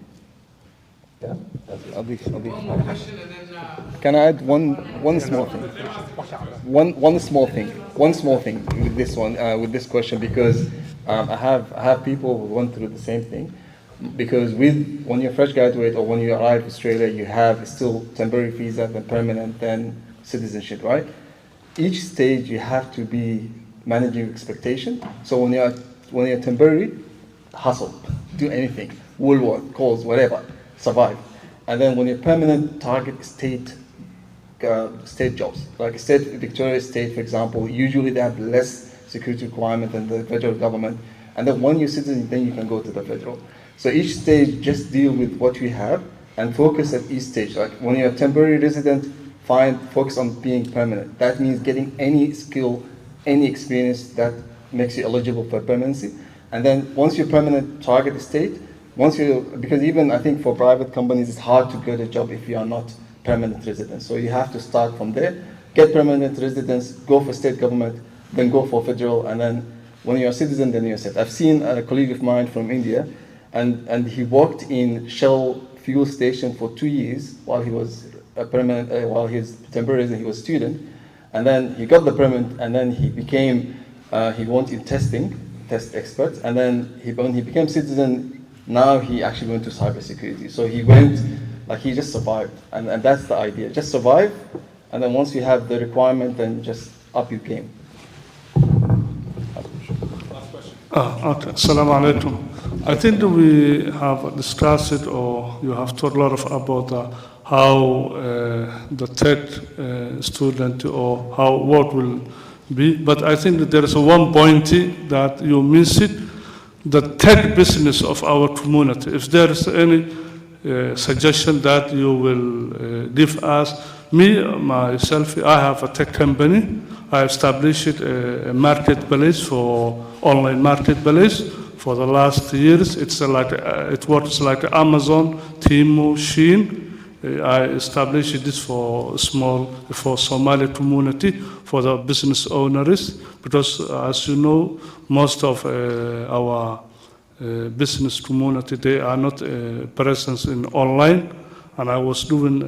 Yeah, that's it. Can I add one small thing? One small thing with this one, with this question, because I have people who went through the same thing. Because when you're fresh graduate or when you arrive in Australia, you have still temporary visa, then permanent, then citizenship, right? Each stage you have to be managing expectation. So when you're temporary, hustle, do anything, woolwork, calls, whatever, survive. And then when you're permanent, target state jobs. Like Victoria State, for example, usually they have less security requirement than the federal government. And then when you're citizen, then you can go to the federal. So each stage, just deal with what we have and focus at each stage. Like when you're a temporary resident, focus on being permanent. That means getting any skill, any experience that makes you eligible for permanency. And then once you're permanent, target state. Because even I think for private companies, it's hard to get a job if you are not permanent resident. So you have to start from there, get permanent residence, go for state government, then go for federal, and then when you're a citizen, then you're set. I've seen a colleague of mine from India, and he worked in Shell fuel station for 2 years while he was a permanent, while he's temporary resident, he was a student, and then he got the permit, and then he became, he went in testing, test expert, and then when he became citizen, now he actually went to cybersecurity. So he went, like he just survived, and that's the idea, just survive, and then once you have the requirement, then just up your game. Okay. Assalamu alaikum. I think that we have discussed it, or you have talked a lot about how the tech student or how what will be. But I think that there is one point that you missed, the tech business of our community. If there is any suggestion that you will give us, me, myself, I have a tech company. I established a marketplace for online marketplace for the last years. It's like it works like Amazon, Temu, Shein. I established this for Somali community, for the business owners, because as you know, most of our business community, they are not present in online, and I was doing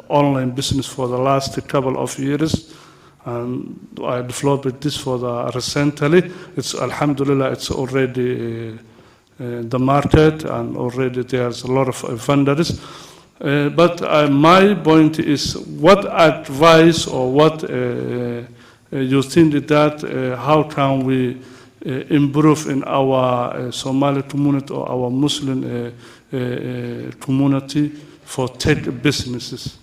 online business for the last couple of years. And I developed this for the recently. It's alhamdulillah, it's already the market, and already there's a lot of vendors. But my point is, what advice or what you think that how can we improve in our Somali community or our Muslim community for tech businesses?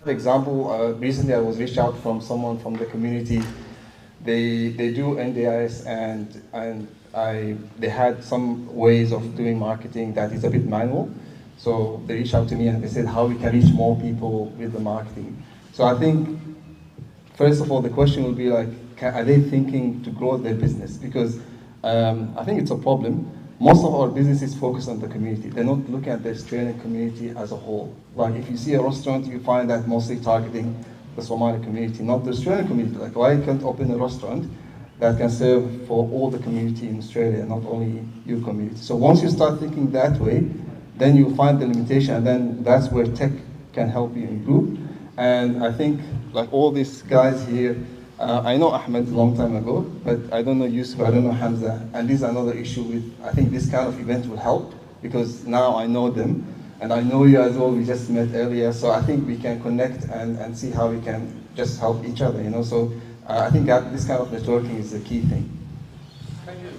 For example, recently I was reached out from someone from the community. They do NDIS, and they had some ways of doing marketing that is a bit manual. So they reached out to me and they said how we can reach more people with the marketing. So I think, first of all, the question will be like, are they thinking to grow their business? Because I think it's a problem. Most of our businesses focus on the community. They're not looking at the Australian community as a whole. Like if you see a restaurant, you find that mostly targeting the Somali community, not the Australian community. Like why can't open a restaurant that can serve for all the community in Australia, not only your community? So once you start thinking that way, then you'll find the limitation, and then that's where tech can help you improve. And I think like all these guys here, I know Ahmed a long time ago, but I don't know Yusuf, I don't know Xamsse, and this is another issue with, I think this kind of event will help, because now I know them, and I know you as well, we just met earlier, so I think we can connect and see how we can just help each other, you know, so I think that this kind of networking is the key thing. Thank you.